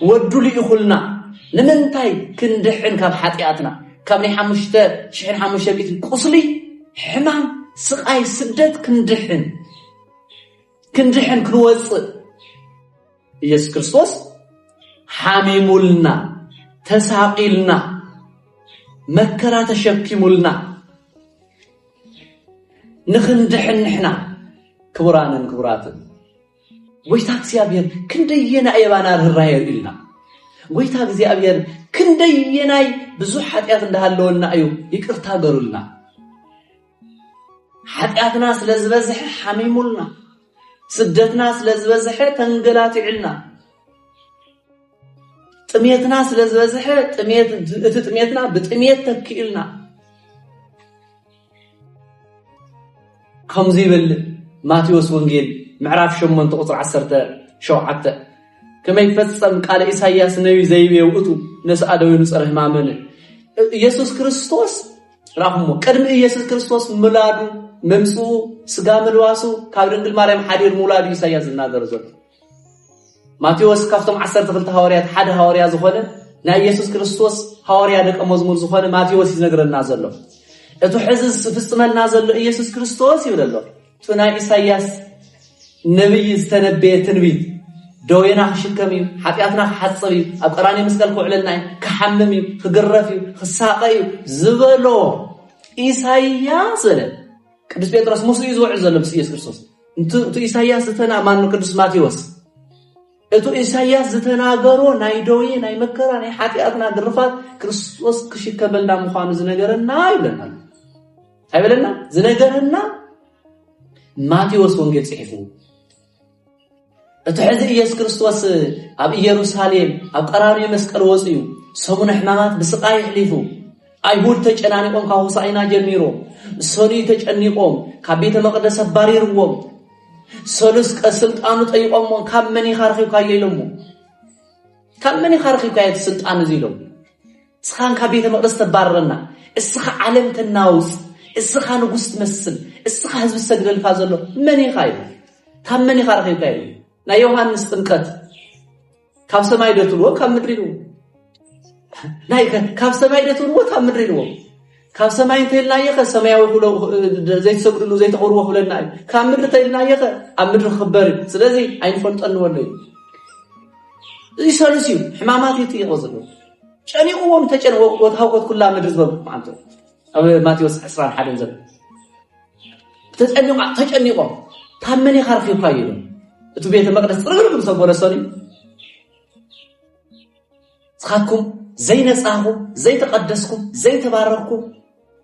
ወዱ ልይኹልና ንምንታይ ክንድሕን ካብ ሓጢአትና ካብ ናይ 5500 ቁስሊ ሕማም ስቃይ ስደት ክንድሕን ክንወፅእ ኢየሱስ ክርስቶስ ሓሚሙልና ተሳቂልና መከራ ተሸኪሙልና ንኽንድሕን ንሕና ክቡራንን ክቡራትን ወይታ እግዚአብሔር ክንደየና የባና ርህራሄ ኢልና ወይታ እግዚአብሔር ክንደየናይ ብዙ ኃጢአት እንዳሃለውና እዩ ይቅርታ ገሩልና ኃጢአትና ስለዝበዝሕ ሓሚሙልና ስደትና ስለዝበዝሕ ተንገላትዕልና ጥሜትና ስለዝበዝሕ ጥሜትና ብጥሜት ተክኢልና ከምዚ ይብል ማቴዎስ ወንጌል ምዕራፍ 8 ቁጥር 17 كما يفصل قال إسحاق نبي زيبي وقتو نسأله ينصره مامن يسوع كريستوس رحمه قدم يسوع كريستوس ميلادو ممسو سغا ملواسو كابدنجل مريم حدير مولادو إسحاق زناغر زل ماتيوس كافتم 12 حواريات حد حواريا زخونه نا يسوع كريستوس حواريا دق مزمور زخونه ماتيوس ينغرنا زلو اتو حزز فستملنا زلو يسوع كريستوس يبللو تنا إسحاق نبي استنبيه تنبيه دوينا خشكمي حقياتنا حصبي أبقراني مسكال كوعلنا كحممي خقرفي خساقي زبلو إيساياس قدس بيترس موسى يزوع زلم سياس كريستوس انتو إيساياس زتنا مانو قدس ماتيوس انتو إيساياس زتنا غرو ناي دوي ناي مكرا ناي حقياتنا درفات كريستوس كشكبلنا مخانو زنجرنا يبلنا زنجرنا ماتيوس ونجل صحيفو اتحد إياس كريستوس اب يروساليم اب قراني مسقل وصيو سمون حمامات بسقاي حليفو አይሁድ ተጨናንቆም ካውሳይና ጀሚሮ ሶኒ ተጨንቆም ከቤተ መቅደስ ባሪርዎም ሶልስ ከስልጣኑ ጠይቆም ካመኒ ኻርኺው ካየለሙ ካመኒ ኻርኺው ካየት ስልጣን ዝይሎም ስኻን ከቤተ መቅደስ ተባረረና እስኻ ዓለም ተናውስ እስኻ ንጉስ ትመስል እስኻ ህዝብ ሰግደልካ ዘሎ መኒ ኻይ ካመኒ ኻርኺው ካየ ና ዮሐንስ ጥምቀት ካብ ሰማይ ደትሎ ካብ ምድሪ ነው نايك كاف سماي دتون وتا مدرينو كاف سماي تيلنا يخ سماياو هلو زيت سغدلو زيت قرو هلنا كام مدر تيلنا يخ امدر خبر سلازي عين فلطن ولي يسالسيو حمامات يتيغزلو شانيقوم تچنو وتاوقت كلها مدر زب معناتو ابي ماتيوس 11 حدن زب تچنيقو تامني خرفي فايلو اتو بيت مقدس رغرغم سبورسوني صحكم زي نصاحكم زي تقدسكم زي تبارككم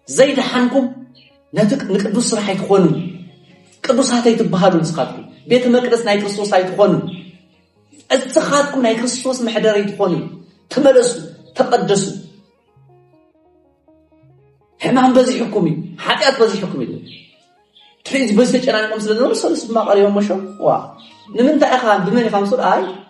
زي دحنكم نقدس صراحه يتخونوا قدوسات يتبهادوا نسخاتكم بيت مقدس ناي كريستوس يتخونوا اتخاتكم ناي كريستوس محدر يتخونوا تملسوا تقدسوا حمام بزي حكمي حقيقه بزي حكمي تريد بس تشرانكم سلازو سلس ما قريهم مشو وا نمنت اخان بمن يفهموا اي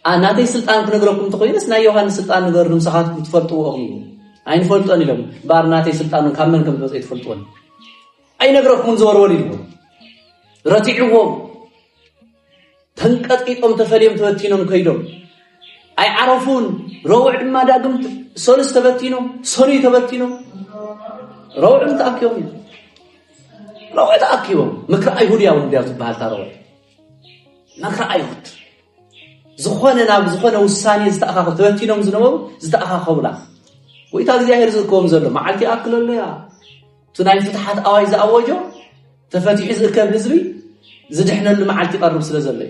أنا دي سلطان كنقرأكم تقولين سنا يوحنا سلطان نقرأ نمسحات كتفرطوا أغني أين فرطوا لهم بارنا تي سلطان كامل كم بس يتفرطون أين نقرأكم زور وليهم رتيعهم تنقط كيكم تفليم تبتينهم كيدهم أي عرفون روع ما داقم سولس تبتينهم سوني تبتينهم روع متأكيهم روع تأكيهم مكر أيهود يا ولد يا بحال تروع مكر أيهود زخونه ناب زخونه وساني زتاخاخو تبتينهم زنبو زتاخاخو بلا ويتا እግዚአብሔር ዝልኮም ዘሎ ማዓልቲ አክለለ ያ ትናይ ፍትሐት አዋይ ዘአወጆ ተፈቲሕ ዝከብ ህዝቢ ዝድሕነሉ ማዓልቲ ቀርብ ስለ ዘሎ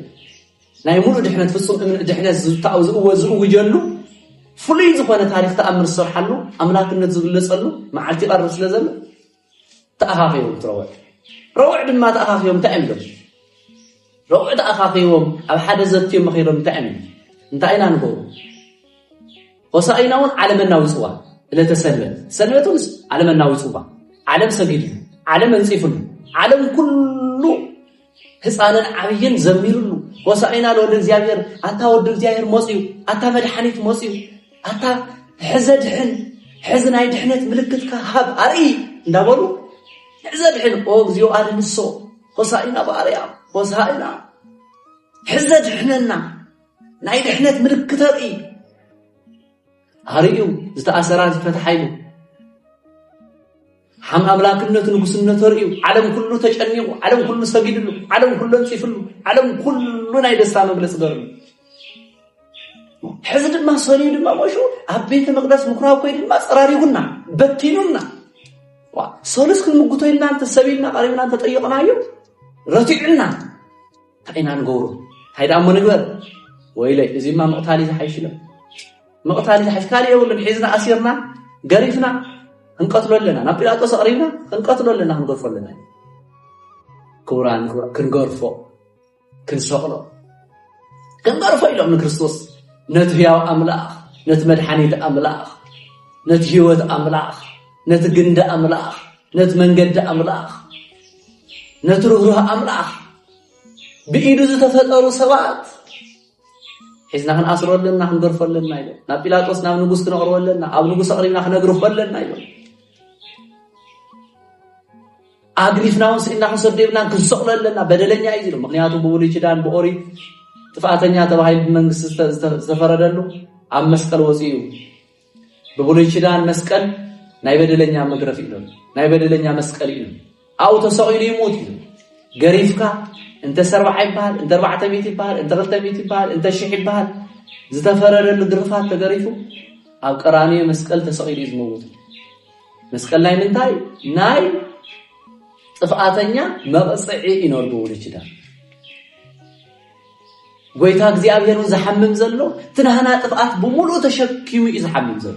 ናይ ሙሉ ድሕነት ፍጹም ድሕነት ዝታው ዝውጀሉ ፍሉይ ዝኾነ ታሪኽ ተኣምር ዝሰርሓሉ ኣምላክነት ዝግለጸሉ ማዓልቲ ቀርብ ስለ ዘሎ ተኣኻኺዮም ትረውዕ ድማ ተኣኻኺዮም ተኣምሎም روعد أخاخيهم أو حدا زتيهم مخيرهم تأمين انتهينا نقول وصائناون علم الناوسوا لا تسلمت سلمتون علم الناوسوا علم سبيل علم نصيفل علم كله حصانا عبيين زميرلو وصائنا له الزيابير أتا ود الزيابير موسيو أتا مدحنيت موسيو أتا حزدحن حزن اي دحنت ملكتك هاب أري ندابلو حزدحن اوغزيو ادنسو وصائنا باريا وصائنا حزد حننا نايد حنت ملكت رئي هريو زتأثرات فتحيلو حم أملاكنة نقصنة رئيو عالم كله تجنيو عالم كله سجدلو عالم كله نصيفلو عالم كله نايد السامة بلس درلو حزد ما صريد ما وشو أبيت مقدس مكراو كيد ما صراريهنا بتينونا سولس كل مقطعنا أنت سبيلنا قريبنا أنت طيقنا يو رتيعنا تقينا نقول هيدا أمو نقبر ويلي إذا ما مقتالي زحيشنا مقتالي زحيشكالي يقول حيزنا أسيرنا قريفنا هنقتلوا لنا نبيلا توس قريبنا هنقتلوا لنا هنقرفوا لنا كوران كنقرفوا كنسقلو كنقرفوا إلهم من كريستوس نتهياو أملاخ نتمدحانيد أملاخ نتهيوت أملاخ نتقند أملاخ نتمنقد أملاخ نترغره أملاخ بإيدو تفتقروا سوات حيث نحن أسروا لنا نحن نقرفوا لنا نبيلا توس نحن نقص كنقروا لنا أو نقص قريب نحن نقرفوا لنا أقريفنا ونسئنا نصدبنا كنسقل لنا بدلنا يزيلو مغنياتو بولي جدان بأوري تفاعتنيا تبعي بمنغس استفردلو عم مسكال وزيو بولي جدان مسكال ناي بدلنا مغرف إلو ناي بدلنا مسكال إلو أو تسقل يموت إلو قريفك انت 40 يبال انت 400 يبال انت 300 يبال انت 1000 يبال زتفرر الغرفات تغريفو اب قراني مسقل تسقيل يزموت مسقل لاي منتاي ناي طفاتኛ መቅጽዒ ይኖርቡ ይችላል ጎይታ እግዚአብሔርን ዘሐምም ዘሎ ትናህና ጥፋት በሙሉ ተሸክሙ ይዝሐምም ዘሎ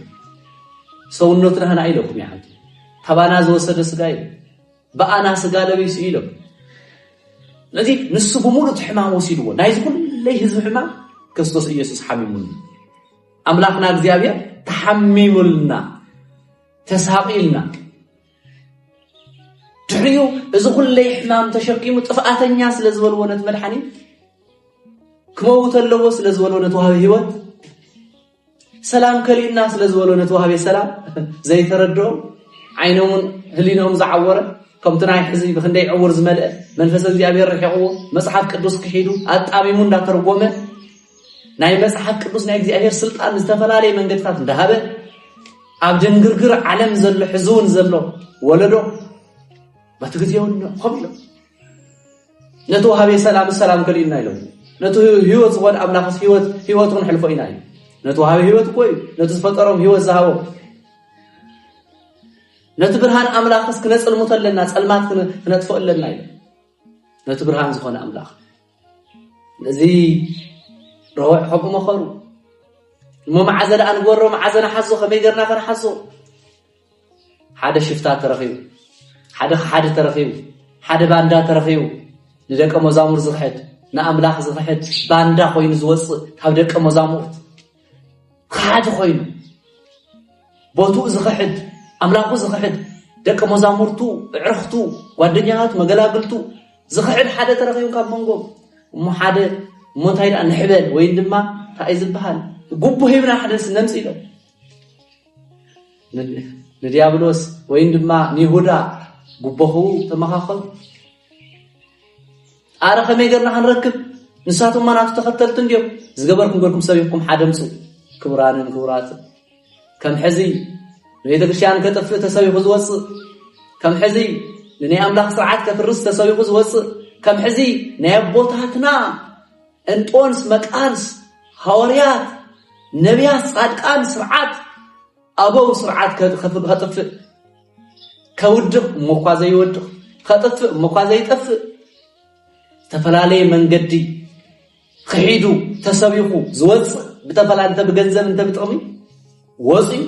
ሰውነቱ ትናህና አይለኩም ያንተ ተባና ዘወሰደ ስጋይ በአና ስጋ ለቢስ ይለው ለዚህ ንሱ በሙሉ ተሕማሙ ሲልዎ ናይዝ ሁሉ ህዝብ ሕማም ክርስቶስ ኢየሱስ ሐሚሙን አምላክና እግዚአብሔር ተሐሚሙልና ተሳቂልና ድሪዮ እዚ ሁሉ ሕማም ተሸክሙ ጥፋተኛ ስለዝበል ወነት መድኃኒት كموت اللو سلزولو نتوهب هيوت سلام كلينا سلزولو نتوهب سلام زي تردو عينهم هلينهم زعورة كم تناي حزي بخندي عور زملأ منفس الزيابير رحقوه مصحف قدوس كحيدو أتقاميمون دا ترقومه ناي مصحف قدوس ناي زيابير سلطان استفلالي من قدفات اندهابه عبدن قرقر علم زلو حزون زلو ولدو باتقزيون خبلو نتوهب سلام السلام كلينا يلو نتو هيوت زوال أملاخس هيوتون حلفو إناي نتو هاي هيوت كوي نتو سفترهم هيوت زهاو نتو برهان أملاخس كنس المطل للناس المات كنتفق لنا نتو برهان زخون أملاخ نزي روح حب مخرو مو معزل أنقرو معزل حزو خميقرنا كان حزو حدا شفتات ترخيو حدا ترخيو حدا باندات ترخيو ندك مزامر زخيت نأملاخ زخيت باندا خوين زوص كابدك مزامورت خاد خوين بوتو زخيت أملاخو زخيت دك مزامورتو عرختو ودنيات مقلاقلتو زخيت حدا ترخيو كاب منقو مو حدا موتايل أن حبل وين دما تايز البحال قبو هيبنا حدا سنمس إلو نديابلوس وين دما نيهودا قبوهو تمخاخل أنا خمي قرنا حنركب نساتهم ما نعرف تختلت اليوم زقبركم قولكم سويكم حدمسو كبران كبرات كم حزي نريد كشيان كتف تسوي خزوص كم حزي لني أملاك ساعات كفرس تسوي خزوص كم حزي نيبوتاتنا انتونس مكانس هوريات نبيات صادقان سرعات أبو سرعات خطف كودق مقازي يودق خطف مقازي يطف تفلالي من قدي خحيدو تسويقو زوز بتفلا انت بجنزم انت بتقومي وصي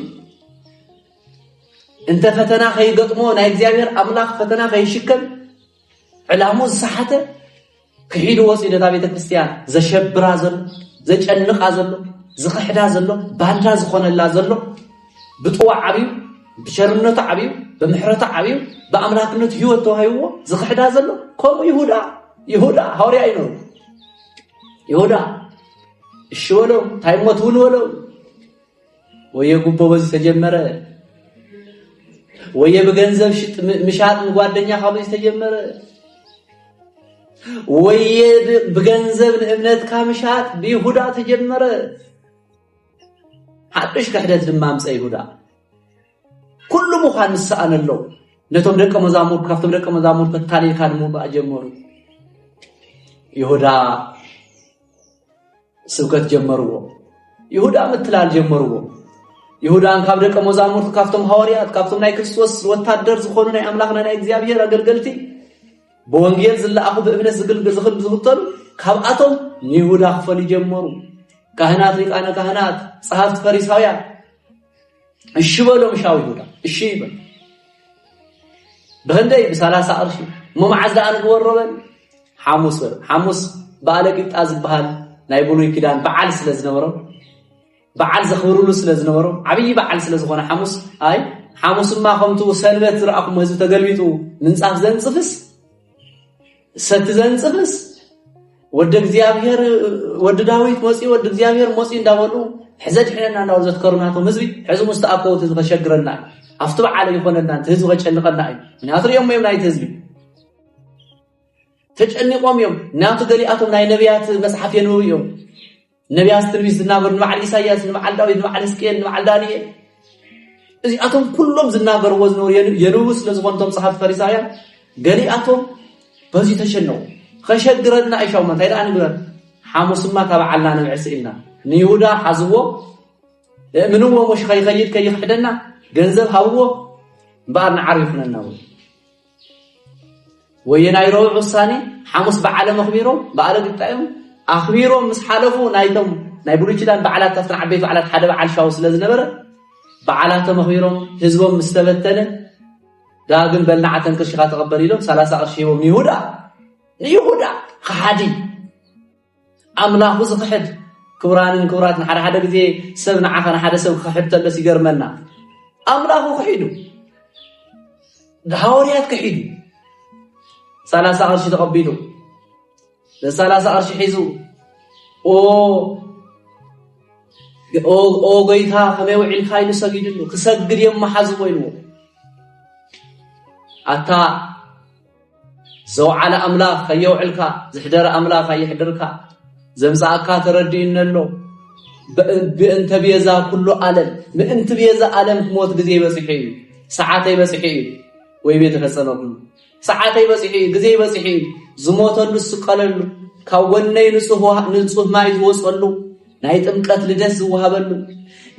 انت فتنا خي قطمو ناي اغزابير املاك فتنا خي شكل علامو صحته خحيدو وصي لتا بيت كريستيان زشبرا زلو زچنقا زلو زخحدا زلو باندا زخونلا زلو بطوع عبيو بشرنته عبيو بمحرته عبيو باملاكنت هيوتو هيو زخحدا زلو كوم يهودا هوري اينو يهودا الشولو تايموتون ولو ويغبو بزي تجمره ويبغنزب مشات مغادنيا خالص تجمره ويبغنزب امنت كامشات بيهودا تجمره حدش كحدت دمامص يهودا كل مخان سانلو نتوم دقه مزامور كفتم دقه مزامور كتالي كانمو باجمرو يهودا سبكت جمروا يهودا متلال جمروا يهودا ان كاب دقه مزامورت كافتم حواريات كافتم ناي كريستوس وتادر زخونو ناي املاخنا ناي اغزابير اغلغلتي بونجيل زلاخو بابنس زغلغل زخل زغتل كاباتهم يهودا خفل جمروا كهنات ليقانا كهنات صحافت فريساويان الشبلو مشاو يهودا الشيبه بهندي ب30 قرش مو معزدا ان غوربن حموس بالك يتازبحال ناي بلوي كيدان بعل سلازنبرو بعل زخبرولو سلازنبرو عبي بعل سلازخونه حموس اي حموس ما خمتو سلبت راكم هزو تغلبيطو منصاف زنصفس ست زنصفس ود እግዚአብሔር ود داويت موصي ود እግዚአብሔር موصي እንዳወሉ حزج حنا እንዳው ዘትከሩናቶ مزبي حزو مستعقوت تشغرنا افتبع على يكوننا انت هزو غچنقنا اي ناتريم يم نايت هزبي تجنقوم يوم ناتو غلياتهم ناي نبيات مصحف ينو يوم نبيات تربيس زنابر مع إساياس مع داوود مع حزقيال مع دانيال اذي اتهم كلهم زنابر وزنور ينوس لزونتهم صحف فريسايا غلياتهم بزي تشنو خشجرنا إيش أو ما تيرا نقول حمص ما تبعلنا نبعث إلنا نيودا حزوه منو مش خيخيد كي يحدنا جنزل هوه بقى نعرفنا النوم وينايرو عصاني حمص بعلم أخبيرهم بعلم بتاعهم أخبيرهم مس حلفوا نايتهم نايبولي كده بعلات تصنع بيت بعلات حدا بعل شاوس لازم نبرة بعلات أخبيرهم هزبهم مستبتنا داقن بلنعتن كشخات تقبلي لهم 3 أرشيهم يهودا خادي أملاك وزقحد كورات نحر حدا بزي سبنا عفنا حدا سب خحد تلس يقرمنا أملاك وخحيدو دهوريات كحيدو 3 أرشي تقبلوا 3 أرشي حيزو أو قيتها خمي وعين خايل سجيدلو كسجد يوم حزب وينو أتا زو على أملاك خيو علكا زحدر أملاك يحدركا زمزعكا تردين له بأنت بيزا كله ألم بأنت بيزا ألم موت جزي بسحي ساعتي بسحي ويبيت خسنهم ساعتي بسحي جزي بسحي زموت السقلل كوني نصه ما يوصلوا نايت أمكات لدس وهبلوا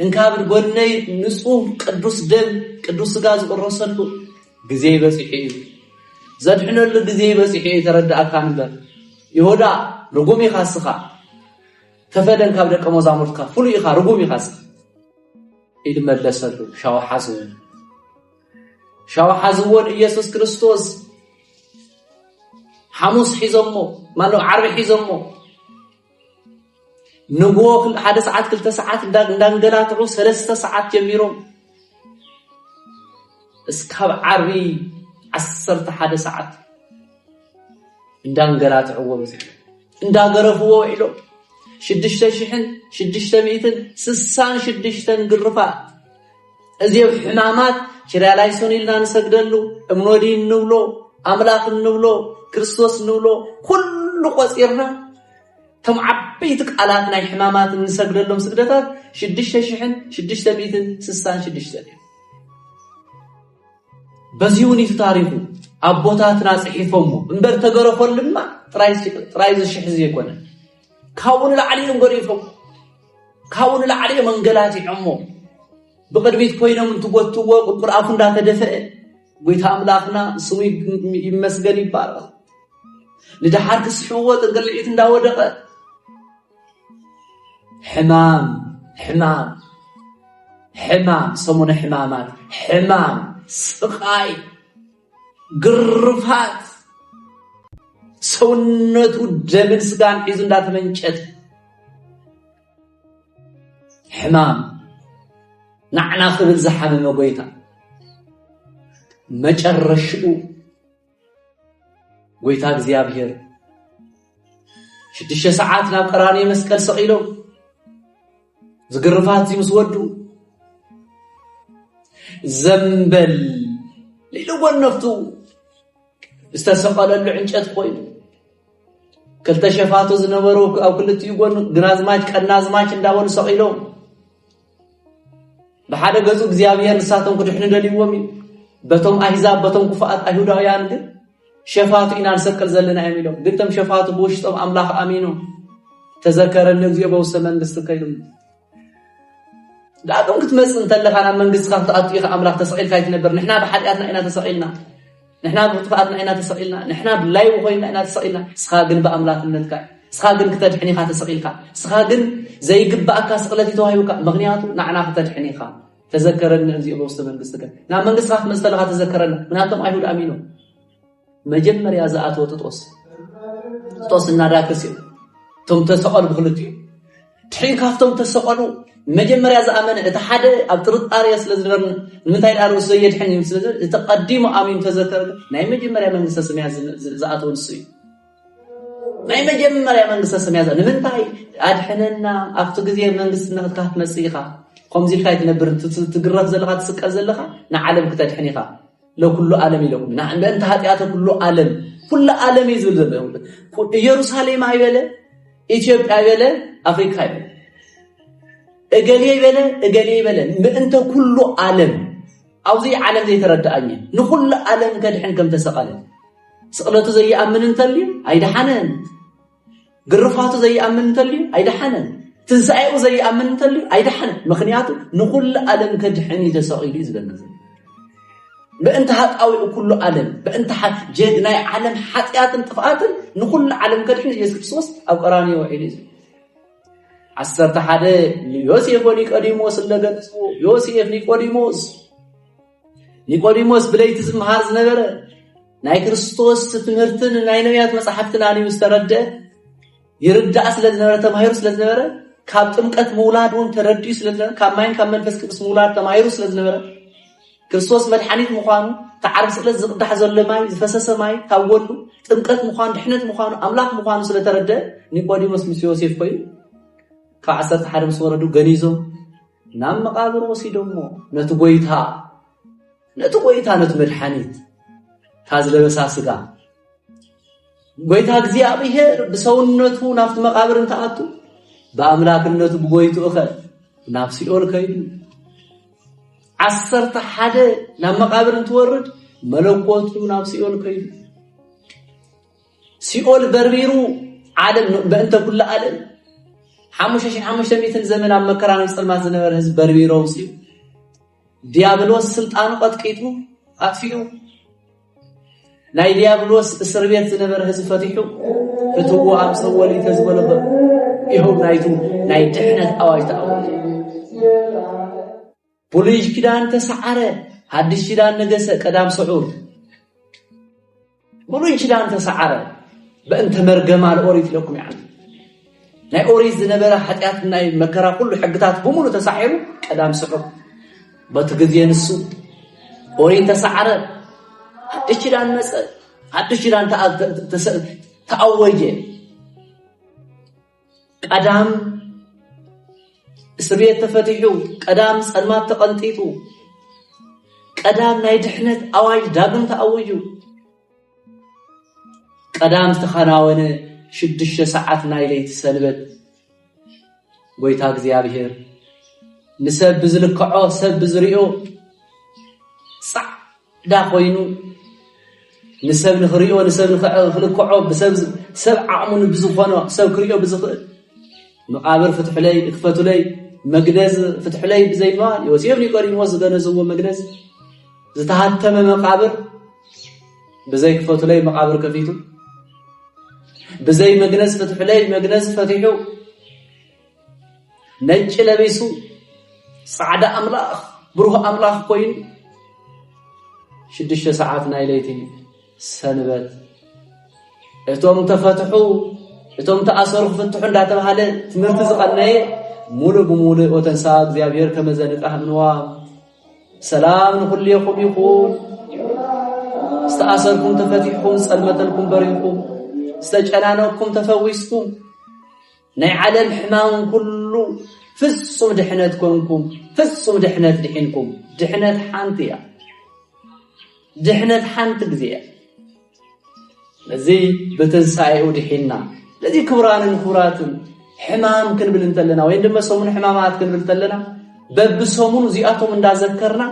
إن كابر قلني نصه قدوس دم قدوس غاز الرسلوا جزي بسحي زدحنا له جزي بسحي ترد أكامل يهودا رقومي خاصخا تفادن كابدك مزامرتك فلو إخا رقومي خاصخا إذ مدلسلو شاو حزون إيسوس كريستوس حموس حزمو مالو عربي حزمو نقوه حدا ساعات كل 9 ساعات دان قلاترو 3 ساعات يميرون اسكاب عربي 11 ساعات دان قلاترو بزي اندا غرفو إلو 6,666 قرفات ازيو حمامات شريا لايسون إلنا نسجدلو امنودين نولو أملاك نولو كريستوس نولو كل قصيرنا تم عبيتك على حمامات نسجدلهم سجدتات 6,666 بزيوني تاريخو أبوتاتنا صحيفهم انبر تقرفوا لما ترايز الشحزي يكون كاون العليم قريفهم كاون العليم منقلاتي عمو بقدميت كوينة من تقوتوا والقرآن دا تدفع قويت أملاكنا سوي يمسقني بارغ لدحارك السحوة تقلعيت دا ودقى حمام سمونا حمامات حمام سقاي قرفات سونتو جمل سقان حيزن دا تمنشت حمام نعنا خبز زحمة مقويتا مجرشو قويتا بزيابهير 6 ساعات ناب قراني مسكال سقيلو زقرفات زي مسودو زنبل ليلو نفتو استسقال العنشات قويلو كلتا شفاتو زنبرو أو كلتو يقول قنازماج كنازماج انداون سقيلو بحاجة جزء زيابيا نساتهم كده إحنا دليومي بتوم أحزاب بتوم كفاءات أيهودا ياند شفاعة إن نسكر زلنا أمينو قلتم شفاعة بوش توم أملاك أمينو تذكر النبي أبو سلمان دستكيلم لا دونك تمس أنت اللي خان من قصة تأتي أملاك تسقيل كايت نبر نحنا بحاجاتنا إنا تسقيلنا نحنا بطفاتنا إنا تسقيلنا نحنا بالله وخينا إنا تسقيلنا سخاجن بأملاك النتكاي سخاجن كتجحني خات تسقيلك سخاجن زي قبأك سقلتي توهيوك مغنياتو نعنا كتجحني خا تذكرنا زي أبو سلمان دستكيل نعم من قصة مستلها تذكرنا مناتهم أيهود أمينو مجمر يا زعات وتطوس النراكسي تم تسقل بخلتي تحين كافتم تسقلوا مجمر يا زعمن اتحاد ابطرط ارياس لزنر نمتاي ارو سيد حني مسلز تقدم امين تذكر ناي مجمر يا منسى سميا زعات ونسي ناي مجمر يا منسى سميا نمتاي ادحننا افت غزي منسنا كات مسيخا قمزي كايت نبر تغرف زلخا تسقل زلخا نعلم كتدحنيخا لو كل عالم لهم نعم أنت هاتياته كل عالم يزول ذبهم يروساليم أيوة إثيوبيا أيوة أفريقيا أيوة إغالية أيوة أنت كل عالم أو زي عالم زي تردأني نقول عالم كده حين كم تسقله سقلته زي أمن انتلي أيدا حنن قرفاته زي أمن انتلي أيدا حنن تنسأيه زي أمن انتلي أيدا حنن مخنياته نقول ألم كدحني تساقيلي زلنا بأنت حق أو كل عالم بأنت حق جدنا عالم حتيات انتفاعات نقول عالم كدحني يسوع كريستوس أو قراني وإليز عسرت حدا يوسف ونيقوديموس لغت يوسف نيقوديموس بليت زمهار زنبره ناي كريستوس تمرتن ناي نبيات مصحفتنا اني مسترده يردا ስለዝነበረ ተማሂሩ ስለዝነበረ ካብ ጥምቀት መውላዱን ተረድዩ ስለዝነበረ ካብ ማይን ካብ መንፈስ ቅዱስ መውላድ ተማሂሩ ስለዝነበረ ክርስቶስ መድኃኒት ምዃኑ ተዓርብ ስለት ዝቅዳሕ ዘሎ ማይ ዝፈሰሰ ማይ ታወሉ ጥምቀት ምዃኑ ድሕነት ምዃኑ አምላክ ምዃኑ ስለተረደ ኒቆዲሞስ ምስ ዮሴፍ ኮይኑ ከዓሰርተ ሓደ ምስ ወረዱ ገኒዞም ናብ መቃብር ወሲዶሞ ነቲ ጎይታ ነቲ መድኃኒት ታዝለበሳ ስጋ ጎይታ እግዚአብሔር በሰውነቱ ናፍት መቃብር እንታአቱ በአምላክነቱ በጎይቱ እኸ ናብ ሲኦል ከይዱ ዓሰርተ ሓደ ናብ መቃብር እንትወርድ መለኮቱ ናብ ሲኦል ከይዱ ሲኦል በርቢሩ ዓለም በእንተ ኩሉ ዓለም 5500 ዘመን ኣብ መከራን ጽልማት ዝነበረ ህዝብ በርቢሮ ወሲዩ ዲያብሎስ ስልጣኑ ቀጥቂጡ አጥፊኡ ናይ ዲያብሎስ እስር ቤት ዝነበረ ህዝብ ፈቲሑ ፍትዎ ኣብ ሰወሊ ተዝበለበ ይሁን ናይ ድሕነት ኣዋጅ ተኣወጀ ፖሊጅ ኪዳን ተሰዓረ ሓድሽ ኪዳን ነገሰ ቀዳም ስዑር ፖሊጅ ኪዳን ተሰዓረ በእንተ መርገማ ለኦሪት ለኩም ያዕል ናይ ኦሪት ዝነበረ ኃጢአት ናይ መከራ ሁሉ ሕግታት በሙሉ ተሳሒሩ ቀዳም ስዑር በትግዜ ንሱ ኦሪት ተሰዓረ ሓድሽ ኪዳን መጸ ሓድሽ ኪዳን ተኣወጀ ቀዳም እስር ቤት ተፈቲሑ ቀዳም ጸልማት ተቀንጢጡ ቀዳም ናይ ድሕነት ኣዋጅ ዳግም ተኣወጁ ቀዳም ተኸናወነ 6 ሰዓት ናይ ለይቲ ሰንበት ጎይታ እግዚአብሔር ንሰብ ብዝልክዖ ሰብ ብዝሪኦ ጻዕዳ ኮይኑ ንሰብ ንኽሪኦ ንሰብ ንኽልክዖ ብሰብ ሰብ ዓቕሙን ብዝኾነ ሰብ ክሪኦ ብዝኽእል መቃብር ፍትሕለይ ክፈቱለይ መግነዝ ፍትሕለይ ብዘይማል ዮሴፍ ኒቆዲሞስ ዝገነዝዎ መግነዝ ዝተሃተመ መቃብር ብዘይ ክፈቱለይ መቃብር ከፊቱ بزي مجنز فتح لي مجنز فتحه نج لبيسو صعد أملاخ بروح أملاخ كوين شدش ساعات نايليتي سنبت اتوم تفتحوا اتوم تأثروا فتحوا لا تبهله تمرتز قناي مولو بمولو وتنساق زيابير كما زنق أهمنوا سلام نقول ليكم يقول استأثركم تفتحون سلمتلكم بريكم استجعلانكم تفويسكم ناي عالم حمام كله فصم دحنتكم فصم دحنت دحينكم دحنت حانتيا دحنت حانت غزيا لذي بتنسايو دحينا لذي كبران كبرات حمام كنبل انتلنا وين دم سومن حمامات كنبل انتلنا بب سومن زياتهم اندازكرنا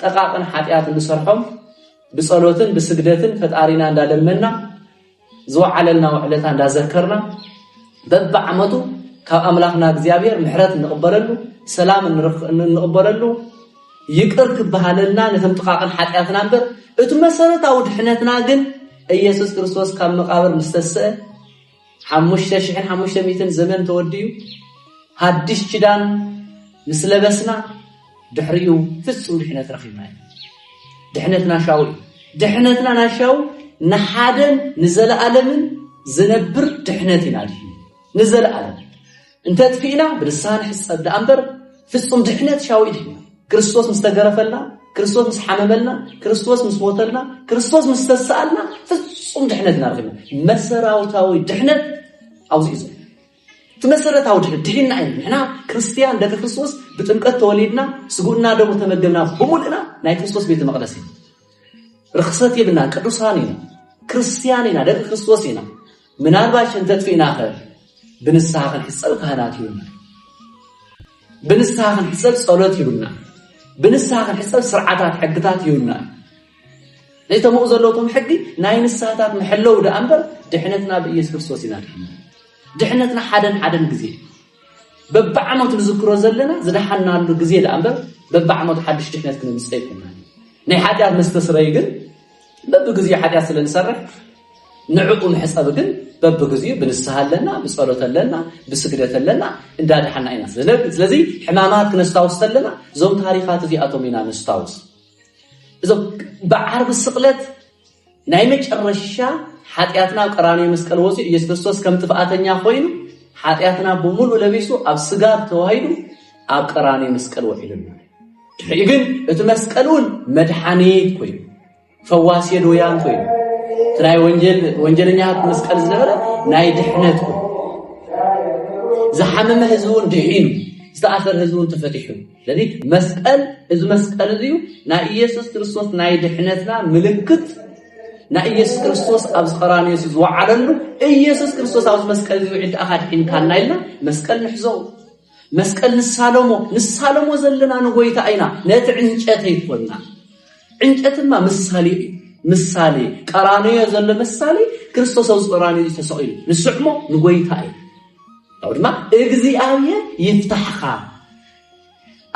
طقاقن حاتيات نسرحهم بصلوتن بسجدتن فتارينا اندالمنا زو عللنا وعلتا اندازكرنا بب عمدو كأملاكنا እግዚአብሔር ምሕረት እንቀበለሉ ሰላም እንቀበለሉ ይቅርክ በሃለና ለተምጥቃቀን ኃጢአትና ነበር እቱ መሰረታው ድህነትና ግን ኢየሱስ ክርስቶስ ከመቃብር መስተሰ 5500 ዘመን ተወዲዩ ሐዲስ ኪዳን ምስለበስና ድሕሪው ፍጹም ድህነት ረኺብና ድህነትና ናሻው نحادن نزل عالمن زنبر دحنتنا نزل عالم انت تفينا بلسان حساب دأمبر في الصم دحنت شاويدنا كريستوس مستغرفلنا كريستوس مسحمملنا كريستوس مسموتلنا كريستوس مستسالنا في الصم دحنتنا رغبنا مسراوتاوي دحنت اوزيز تمسرتاو دحنا احنا كريستيان ده كريستوس بتمقت توليدنا سغونا دمو تمدبنا بمولنا ناي كريستوس بيت مقدس رخصت يبنا قدوسانينا كريستيانينا ده كريستوسينا منالباش انت تفينا خير بنساخن حساب كهنات يونا بنساخن حساب صلاه يونا بنساخن حساب سرعات حقتات يونا ليتم أزلوتهم حقي ناين الساعات محلو ده أمبر دحنتنا بإيسوس كريستوس ينادحنا دحنتنا حدن جزيء ببعمو تذكروا زلنا زدحنا له جزيء ده أمبر ببعمو تحدش دحنت كنا مستيقنا ناي حاجة مستسريجن ببجزيء حاجة سلنا نسرح نعقم حساب جن ببجزيء بنستهل لنا بصلاة لنا بسجدة لنا إن ده دحنا إينا لذي حمامات نستوصل لنا زوم تاريخات ذي أتومينا نستوص إذا بعرب السقلت نايمج الرشا حاتياتنا قراني مسكل وصي ኢየሱስ ክርስቶስ ከም ጥፋተኛ ኮይኑ ሓጢያትና በሙሉ ለቢሱ ኣብ ስጋር ተዋሂዱ ኣብ ቀራኒ መስቀል ወሒሉና ግን እቲ መስቀሉን መድኃኒት ኮይኑ ፈዋሲ ዶያን ኮይኑ ትራይ ወንጀለኛት መስቀል ዝነበረ ናይ ድሕነት ኮይኑ ዝሓመመ ህዝቡን ድዒኑ ዝተኣሰረ ህዝቡን ተፈቲሑ ስለዚህ መስቀል እዚ መስቀል እዩ ናይ ኢየሱስ ክርስቶስ ናይ ድሕነትና ምልክት نا إيسوس كريستوس أبز قراني يسوس وعلنه إيسوس كريستوس أبز مسكال يعد أحد حين كان نايلنا مسكال نحزو مسكال نسالمو زلنا نقويتا أينا نتعنجته يقولنا عنجته ما مسالي قراني يزل مسالي كريستوس أبز قراني يتسائل نسعمو نقويتا أينا أو ما إغزي آوية يفتحها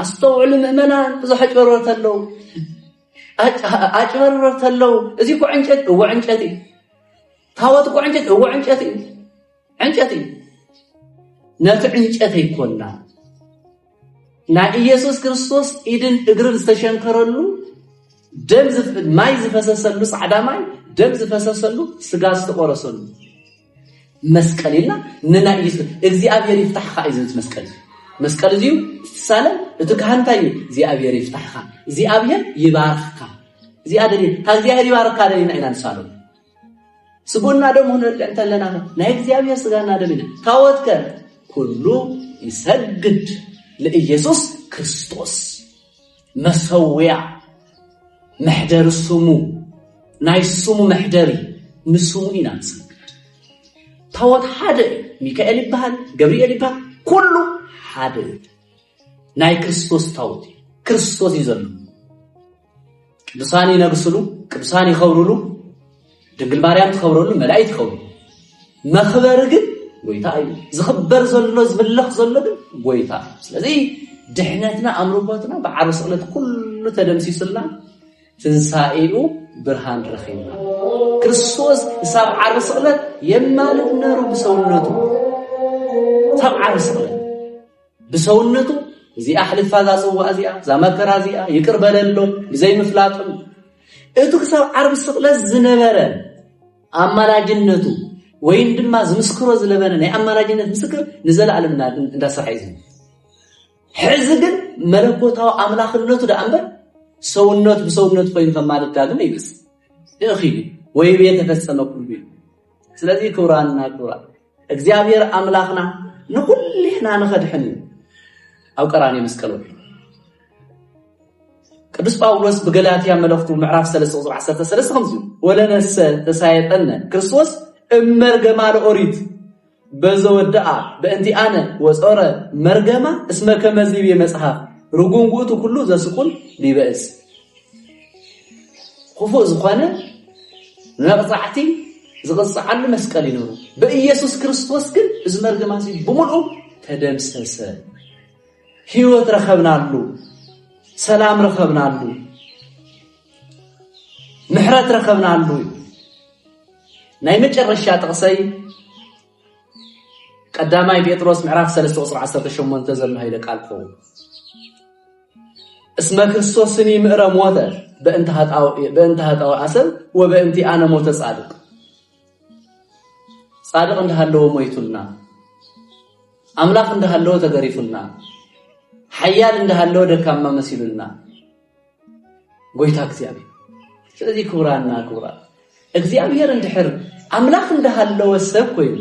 أستوعل المؤمنان بزحج برورة اللو أجررت اللو إذا كو عنجتي تاوت كو عنجتي نتعنجتي كنا نا إيسوس كريستوس إذن إقرر استشنكرلو دمز ماي زفسسلو صعدا ماي دمز فسسلو سقاس تقرسلو مسكالينا ننا إيسوس إذا أبير يفتح خائزة مسكال زيو سالم تكهنتاي زي أبير يفتحها زي أبير يبارك زي أدري هذا أبير يبارك علينا إن نسالم سبونا دم هنا اللي أنت لنا نهيك زي أبير سجانا دمنا تاوتك كله يسجد لإيسوس كريستوس مسويع محدر السمو ناي السمو محدري نسمو إن نسجد تاوت حدا ميكائيل بهال جبريل بهال كله حدا ناي كريستوس تاوتي كريستوس يزلو قدساني نغسلو قدساني خورلو دنگل ماريام تخورلو ملائكه تخورلو مخبر ግን ጎይታ እዩ ዝخبر ዘሎ ዝብልኽ ዘሎ ግን ጎይታ ስለዚህ ድሕነትና ኣምሮቦትና በዓርብ ስቕለት ኩሉ ተደምሲስልና ትንሳኤኡ ብርሃን ረኺብና ክርስቶስ ሳብ ዓርብ ስቕለት የማልት ነሩ ብሰውነቱ ሳብ ዓርብ ስቕለት بسونته زي أحلف هذا سوى أزياء زي مكر أزياء يقرب له زي مفلاطم إتو كسر عرب السقلة زنبرة أما لا جنته وين دم مسكرة زلبنا أما لا جنة مسكر نزل على من الناس عايزين حزقا ملكوتها أملاخ النوت ده أمبر سونت بسونت فين فما للتاجم يبس يا أخي ويبي يتفسنا كل بيت سلذي كوراننا كوران إخزيابير أملاخنا نقول إحنا نخد حنين أو قراني مسكلو قدس باولوس بغلاطيا ملختو معراف 3:10 ولا نس تسايطنا كريستوس امرغما اوريت بزودعا بانتي انا وصوره مرغما اسمه كمزيب يمصحف رغونغوتو كله زسقل ليبس خفو زخانه نقصعتي زقصعل مسكل ينور بإيسوس كريستوس كن ازمرغما سي بملؤ تدمسس هيوت رخبنا له سلام رخبنا له محرات رخبنا له ناي مجرشا تقصي قداماي بيطرس معراف 3:18 تزلنا هيدا قال قو اسم كريستوسني مقرا موته بانتهت او عسل وبانتي انا موت صادق اندهالو مويتلنا املاك اندهالو تغريفلنا حيال اندهالو دكاما مسيلنا غويتا እግዚአብሔር ስለዚህ ኩራና ኩራ እግዚአብሔር እንድሕር አምላክ እንዳለው ወሰብ ኮይኑ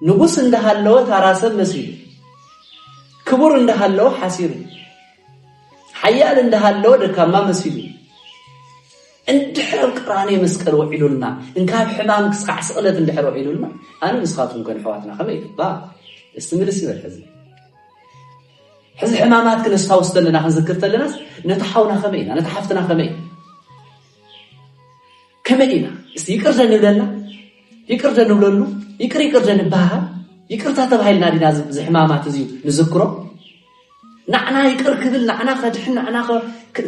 ንጉስ እንዳለው ታራሰብ መስል ክቡር እንዳለው ሐሲር حيال እንዳለው ደካማ መስል እንድሕር ቅራኔ መስቀል ወዒሉልና እንካብ ሕማም ክስቃዕ ስቕለት እንድሕር ወዒሉልና ኣነ ንስኻቱም ከን ሕዋትና ከመይ ባ استمرس بالحزن حزن حمامات كنستاوستلنا نذكرت لنا نتحاونا خمينا نتحفتنا خمين كملينا يقر نبلنا يقر نبللو يقر نبها يقرታ ተባሂልና ዲና ዝሕማማት እዚዩ ንዝክሮ نعنا يقر كبل نعنا خدحن نعنا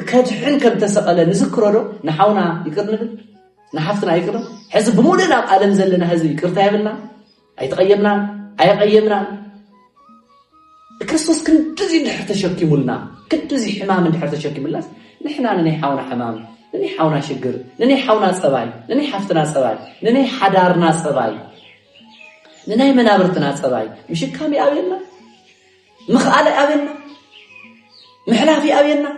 كدحن كم تسقل نذكره له نحاونا يقر نبل نحفتنا يقر حزب بمودنا عالم زلنا هذه يقرتا يبلنا ايتقيمنا ايقيمنا كريستوس كندزي نحر تشكيملنا كندزي حمام نحر تشكيملنا نحنا نحاونا حمام نحاونا شجر نحاونا صباي نحفتنا صباي نحدارنا صباي نناي منابرتنا صباي مش كامي ابينا مخاله ابينا محلافي ابينا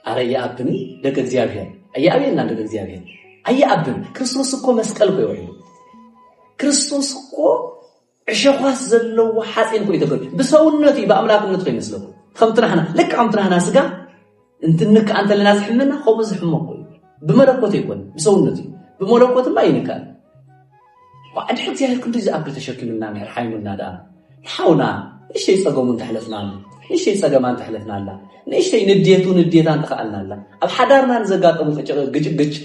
اريا ابن دك እግዚአብሔር አያ ابينا دك እግዚአብሔር አያ ابن ክርስቶስ እኮ መስቀል ቆይ ወይ ክርስቶስ እኮ እሸኳስ ዘለው ሐጺን ቆይ ተገል በሰውነቱ በአምላክነቱ ይመስለው ከምትናህና ለክ አምትናህና ስጋ እንትንክ አንተ ለናዝሕምና ኸብዝ ሕመቆ በመለኮት ይቆን በሰውነቱ በመለኮትም አይንካል وعد حتى هيك زي ابل تشكلنا من حيمنا دا حاونا ايش يصقمون تحلفنا ايش يصقمان تحلفنا لا ايش نديتا انت خالنا لا اب حدارنا نزقاطمو فجج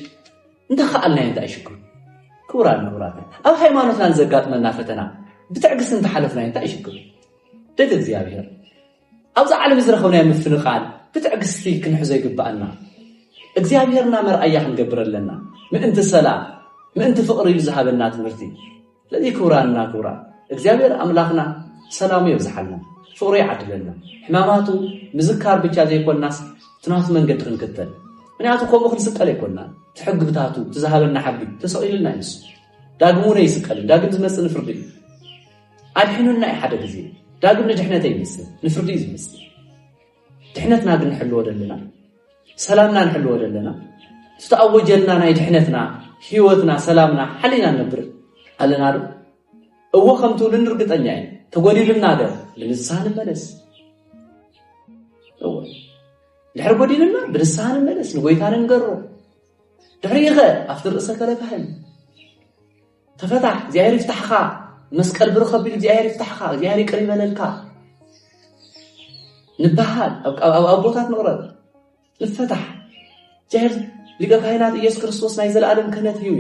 انت خالنا انت اشكر كوران نورات اب هيمانوتنا نزقاطمنا فتنا بتعقس انت حلفنا انت اشكر دد እግዚአብሔር ابز عالم زرخونا يمفنقال بتعقس فيك نحزي يقبالنا እግዚአብሔርና መርአያ እንገብረለና ምን እንት ሰላም من أنت فقري لذهابنا تمرتي الذي كورانا كورا እግዚአብሔር أملاكنا سلام يبزحلنا فقري عدلنا حماماته مذكر بجازي يكونناس تناس من قد نكتل من ياتو كوم مخ نسقل يكوننا تحق بتاتو تذهبنا حبي تسئلنا نس داغمونا يسقل داغم زمسل نفردي الحيننا احد غزي داغم نجحنا يمسل نفردي يمسل دحنتنا ግን نحل ودلنا سلامنا نحل ودلنا تتأوجلنا ناي دحنتنا ህይወትና ሰላምና حلينا ነበር አለናሩ እወ ከምቱ ልንርግጠኛ ተጎዲልና ደር ለንሳን መለስ እወ ድሕር ጎዲልና ብንሳን መለስ ንጎይታን እንገሮ ድሕሪኸ አፍጥር እሰከለካህን ተፈታህ እግዚአብሔር ይፍታሕኻ መስቀል ብርኸቢል እግዚአብሔር ይፍታሕኻ እግዚአብሔር ይቅር ይበለልካ ንባሃል አቦታት ንቅረብ ንፈታሕ እግዚአብሔር لقى كائنات ኢየሱስ ክርስቶስ ናይ ዘለዓለም ክህነት እዩ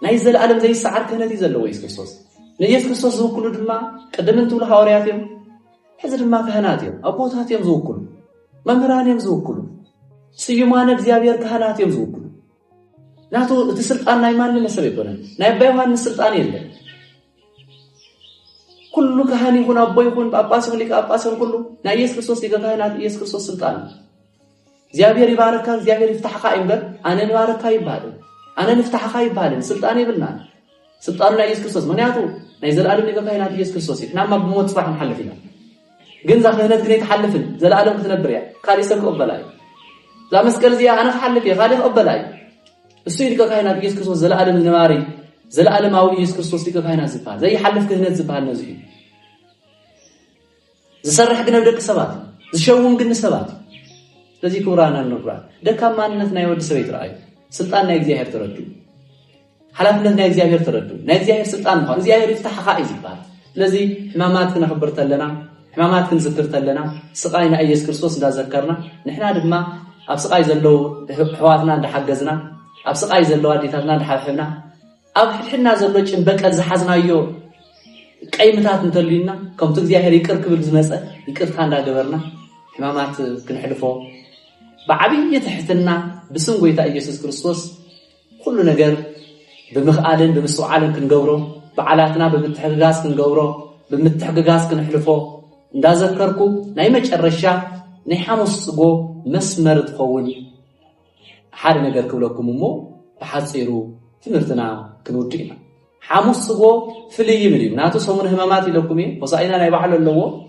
ናይ ዘለዓለም ዘይሰዓር ክህነት ይዘለዎ ኢየሱስ ክርስቶስ ንኢየሱስ ክርስቶስ ዝውክሉ ድማ ቀደምት ትውል ሐዋርያት እዮም ሕዚ ድማ ካህናት እዮም አቦታት እዮም ዝውክሉ መምህራን እዮም ዝውክሉ ስዩማን እግዚአብሔር ካህናት እዮም ዝውክሉ ናቱ እቲ ስልጣን ናይ ማን መሰብ ይኮነን ናይ አባ ዮሐንስ ስልጣን የለን ኩሉ ካህን ይሁን አቦ ይሁን ጳጳስ ይሁን ሊቀ ጳጳስ ይሁን ኩሉ ናይ ኢየሱስ ክርስቶስ ሊቀ ካህናት ኢየሱስ ክርስቶስ ስልጣን እግዚአብሔር ይባረካ እግዚአብሔር ይፍታሕካ ይንበር አነ ንባረካ ይባል አነ ንፍታሕካ ይባል ስልጣን ይብልና ስልጣኑ ናይ ኢየሱስ ክርስቶስ ምክንያቱ ናይ ዘለዓለም ሊቀ ካህናት ኢየሱስ ክርስቶስ ይናማ ብሞት ጽባሕ ንሐልፍና ግን ዛ ክህነት ግን ይተሐልፍን ዘለዓለም ክትነብር ያ ካሊ ሰብ ቀበላይ ዛ መስቀል ዚያ አነ ተሐልፍ ያ ካሊ ቀበላይ እሱ ሊቀ ካህናት ኢየሱስ ክርስቶስ ዘለዓለም ንማሪ ዘለዓለማዊ ኢየሱስ ክርስቶስ ሊቀ ካህናት ዝባል ዘይሐልፍ ክህነት ዝባል ነዚ ዝሰርሕ ግን ደቂ ሰባት ዝሸውም ግን ሰባት ለዚህ ኩራና ንብራ ደካማነት ናይ ወድ ሰብ ይትራይ ስልጣን ናይ እግዚአብሔር ተረዱ ሐላፍነት ናይ እግዚአብሔር ተረዱ ናይ እግዚአብሔር ስልጣን ነው እግዚአብሔር ይፍታሕኻ ይዝባል ስለዚህ ሕማማት ክንኽብርተለና ሕማማት ክንዝክርተለና ስቃይና ኢየሱስ ክርስቶስ እንዳዘከርና ንሕና ድማ ኣብ ስቃይ ዘለው ሕዋትና እንዳሓገዝና ኣብ ስቃይ ዘለው አዲታትና እንዳሓብሕና ኣብ ሕና ዘሎ ጭንበቀል ዝሓዝናዮ ቀይምታት እንተልዩና ከምቱ እግዚአብሔር ይቅር ክብል ዝመፀ ይቅርታ እንዳገበርና ሕማማት ክንሕልፎ بعبية تحتنا بسم قويتا إيسوس كريستوس كل نجار بمخالن بمسوعالن كنجورو بعلاتنا بمتحققاس كنجورو بمتحققاس كنحلفو ندازكركو نايمج الرشا نحمص جو مسمر تقول حال نجار كلكم مو بحصيرو تمرتنا كنودينا حمص جو فلي يمري ناتو سومن همامات لكمي وصاينا ناي بحال اللو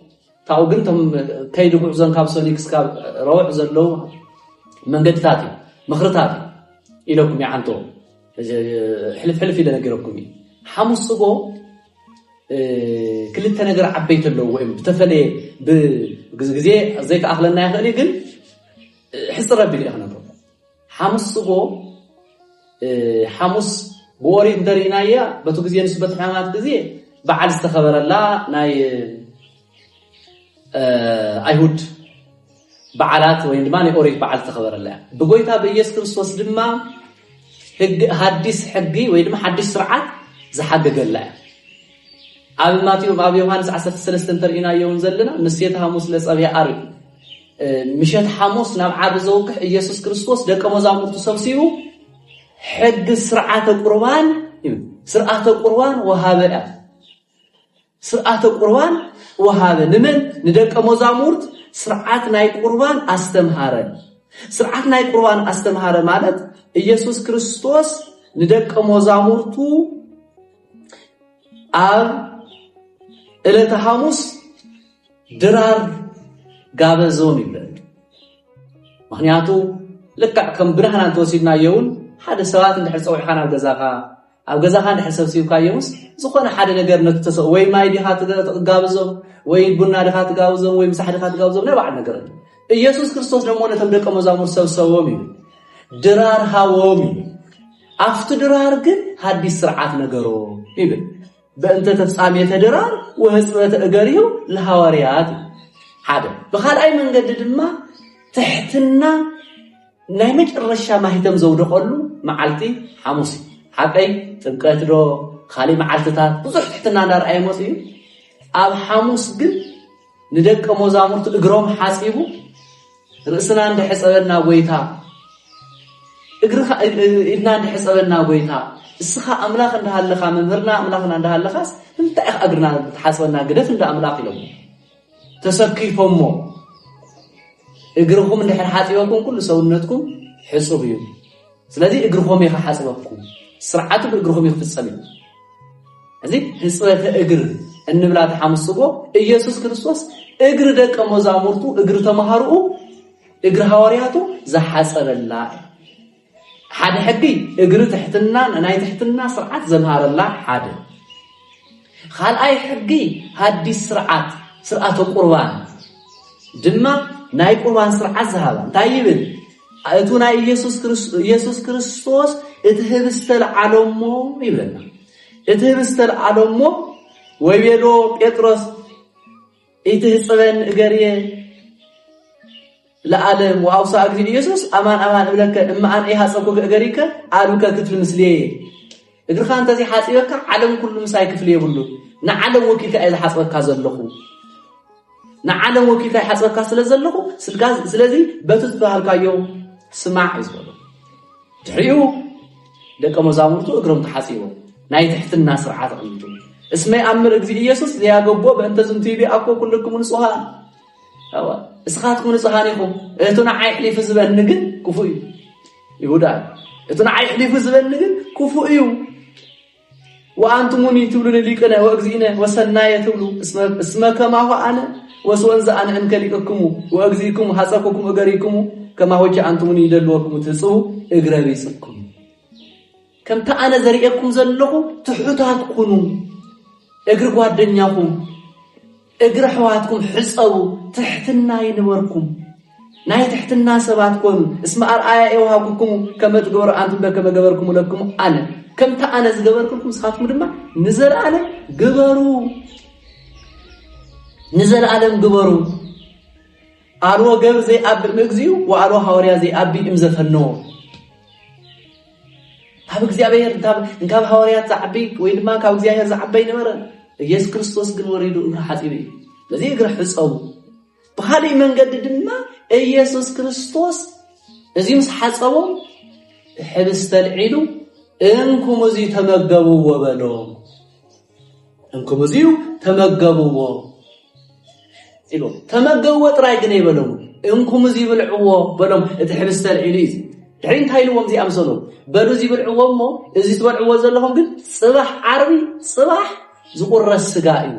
تاو بنتم كيدو عزن كابسونيكس كاب روح زلو منقدتاتي مخرطاتي إلىكم يعنتو حلف إلى نقرأكم حمصقو كل التنقر عبيت اللو وإن بتفلي بجزء زيك أخلنا يا خلي قل حس ربي اللي أخنا حمصقو حمص بوريك درينايا بتوجزي نسبة حمات جزء بعد استخبر الله ناي أيهود بعلات وين ما نقولك بعد تخبر الله بقولتها بيسوع كريستوس دما حديث حقي ويدما حديث سرعات زحققلا اب ماتيو اب يوحنس 13 ترينا يون زلنا نسيت حموس لصبي عرب مشات حموس ناب عاب زوقح ኢየሱስ ክርስቶስ ደቀ መዛሙርቱ ሰብስቡ حق سرعات القربان سرعات القربان وهذا سرعات القربان وهذا لمن ندق مزامورت سرعات ناي قربان استمهاره سرعات ناي قربان استمهاره ማለት ኢየሱስ ክርስቶስ ندق مزامورቱ አብ ዕለተ ሐሙስ ድራር ጋበዞም ይብላል ምክንያቱ ለካ ከም ብርሃን አንተወሲድና የውን ሓደ ሰባት እንድሕፀው ይሓና ኣብ ገዛኻ እንድሕሰብ ሲውካየውስ ዝኾነ ሓደ ነገር ነተሰው ወይ ማይ ዲኻ ትጋብዞም ወይ ቡና ዲኻ ትጋብዞም ወይ ምሳሕ ዲኻ ትጋብዞም ነው ባዓል ነገር ኢየሱስ ክርስቶስ ደሞ ነቶም ደቀ መዛሙርት ሰብሰቦም እዩ ድራር ሃዎም ኣፍቱ ድራር ግን ሐዲስ ስርዓት ነገሮ ይብል በእንተ ተፍጻሜተ ድራር ወህጽበተ እገሪሁ ለሐዋርያት ሓደ በኻልኣይ መንገድ ድማ ትሕትና ናይ መጨረሻ ማህተም ዘውደቀሉ መዓልቲ ሐሙስ ሓቀይ ጥምቀት ዶ ካሊ መዓልትታት ብዙሕ ትሕትና እንዳርኣየ መጽዩ ኣብ ሐሙስ ግን ንደቀ መዛሙርቱ እግሮም ሓጺቡ ርእስና እንደሕጸበና ጎይታ እግርኻ ኢድና እንደሕጸበና ጎይታ እስኻ አምላክ እንዳሃለኻ መምህርና አምላክና እንዳሃለኻስ እንታይ እግርና ተሓስበና ግደት እንደ አምላክ ኢሎም ተሰኪፎሞ እግርኩም እንደሕር ሓጺበኩም ኩሉ ሰውነትኩም ሕጹብ እዩ ስለዚህ እግርኩም ይሓጽበኩም ስርዓቱ እግርኩም ይፍጸም እዚ ህጽበተ እግር እንብላ ተሐምስጎ ኢየሱስ ክርስቶስ እግር ደቀ መዛሙርቱ እግር ተማሃሩ እግር ሐዋርያቱ ዘሐጸበላ ሓደ ሕጊ እግር ትሕትና ናይ ትሕትና ስርዓት ዘምሃረላ ሓደ ካልኣይ ሕጊ ሐዲስ ስርዓት ስርዓተ ቁርባን ድማ ናይ ቁርባን ስርዓት ዝሃባ እንታይ ይብል እቱ ናይ ኢየሱስ ክርስቶስ እትህብስተል ዓለሞ ይብለና እትህብስተል ዓለሞ ወይቤሎ ጴጥሮስ እትህጽበን እገርየ ለዓለም ወአውሳ እግሪ ኢየሱስ አማን አማን እብለከ እማን ይሐጽብኩ እገሪከ አሉከ ክፍል ምስልየ እግርኻ እንተዚ ሓጽበካ ዓለም ኩሉ ምሳይ ክፍል ይብሉ ንዓለም ወኪልካ እዛ ሓጽበካ ዘለኹ ንዓለም ወኪልካ ይሐጽበካ ስለዘለኹ ስለዚህ በትት ባህልካዮ ስማዕ ይዝበሉ ድሕሪኡ ደቀ መዛሙርቱ እግሮም ተሓጺቦ ናይ ትሕትና ስርዓት አምጡ እስመይ አምር እግዚ ኢየሱስ ሊያገቦ በእንተ ዝንቱ ይቢአኮ ኩልኩም ንጹሃን አዋ እስኻትኩም ንጹሃን ኢኹም እቱና ዓይሕሊፍ ዝበን ግን ክፉ እዩ ይሁዳ እቱና ዓይሕሊፍ ዝበን ግን ክፉ እዩ ወአንቱሙኒ ትብሉን ሊቅነ ወእግዚእነ ወሰናየ ትብሉ እስመ ከማሁ አነ ወስወንዘ አነ እንከሊቅክሙ ወእግዚእክሙ ሐጸብኩም እገሪክሙ ከማሆች አንቱሙኒ ይደልወክሙ ትጽቡ እግረ ቢጽኩም ከምታ አነ ዘሪኤኩም ዘለኹ ትሑታት ኩኑ እግር ጓደኛኩም እግር ሕዋትኩም ሕጸቡ ትሕትና ይንበርኩም ናይ ትሕትና ሰባት ኮኑ እስመ አርአያ ይወሃብኩም ከመ ትገብሩ አንቱም በከመ ገበርኩም ለኩም አነ ከምታ አነ ዝገበርኩም ስኻትኩም ድማ ንዘላለም ግበሩ ንዘላለም ግበሩ አልዎ ገብር ዘይአብ ምግዚኡ ወአልዎ ሐዋርያ ዘይአብ እምዘፈነው ካብ እግዚአብሔር ካብ ሐዋርያት ዘዓቢ ወይ ድማ ካብ እግዚአብሔር ዘዓባይ ነበረ ኢየሱስ ክርስቶስ ግን ወሪዱ እግር ሓጺብ እዩ ለዚህ እግር ሕጸቡ በኻሊ መንገድ ድማ ኢየሱስ ክርስቶስ እዚሁ ሓጸቦ ሕብስተ ልዒሉ እንኩም እዚ ተመገቡዎ በሎም እንኩም እዚሁ ተመገቡዎ ኢሉ ተመገቡዎ ጥራይ ግን ይበሎም እንኩም እዚ ብልዕዎ በሎም እቲ ሕብስተ ልዒሉ እዩ ድሕሪ እንታይ ኢልዎም እዚኣምሰሉ በሉ እዚ ብልዕዎሞ እዚ ትበልዕዎ ዘለኹም ግን ጽባሕ ዓርቢ ጽባሕ ዝቁረስ ስጋ እዩ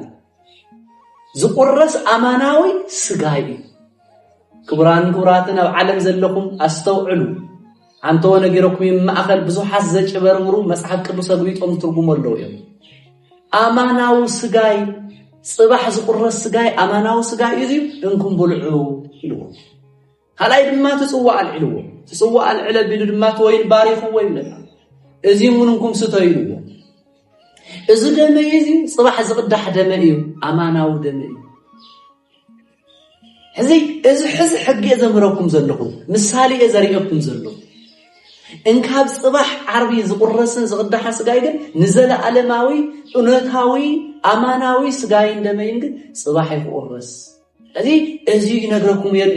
ዝቁረስ አማናዊ ስጋ እዩ ክብራን ክብራትን ኣብ ዓለም ዘለኹም ኣስተውዕሉ አንተ ወነገረኩም ማእኸል ብዙሓት ዘጭበርብሩ መጽሐፍ ቅዱስ አግቢጦም ትርጉም ኣለዎ እዮም አማናዊ ስጋይ ጽባሕ ዝቁረስ ስጋይ አማናዊ ስጋይ እዩ እንኩም ብልዑ ኢልዎ ካልኣይ ድማ ትጽዋዕ አልዕልዎ ትጽዋዕ አልዕለ ቢሉ ድማ ተወይን ባሪኽዎ ይብለና እዚ ምንኩም ስተዩ ኢልዎ እዚ ደመ እዚ ጽባሕ ዝቅዳሕ ደመ እዩ አማናዊ ደመ እዩ እዚ ሕጊ ዘምረኩም ዘለኹ ምሳሌ ዘሪኤኩም ዘለኹ እንካብ ጽባህ ዓርቢ ዝቁረስን ዝቅዳሕ ስጋይ ግን ንዘለ ዓለማዊ ኡነታዊ አማናዊ ስጋይ እንደመይን ግን ጽባህ ይቁረስ እዚ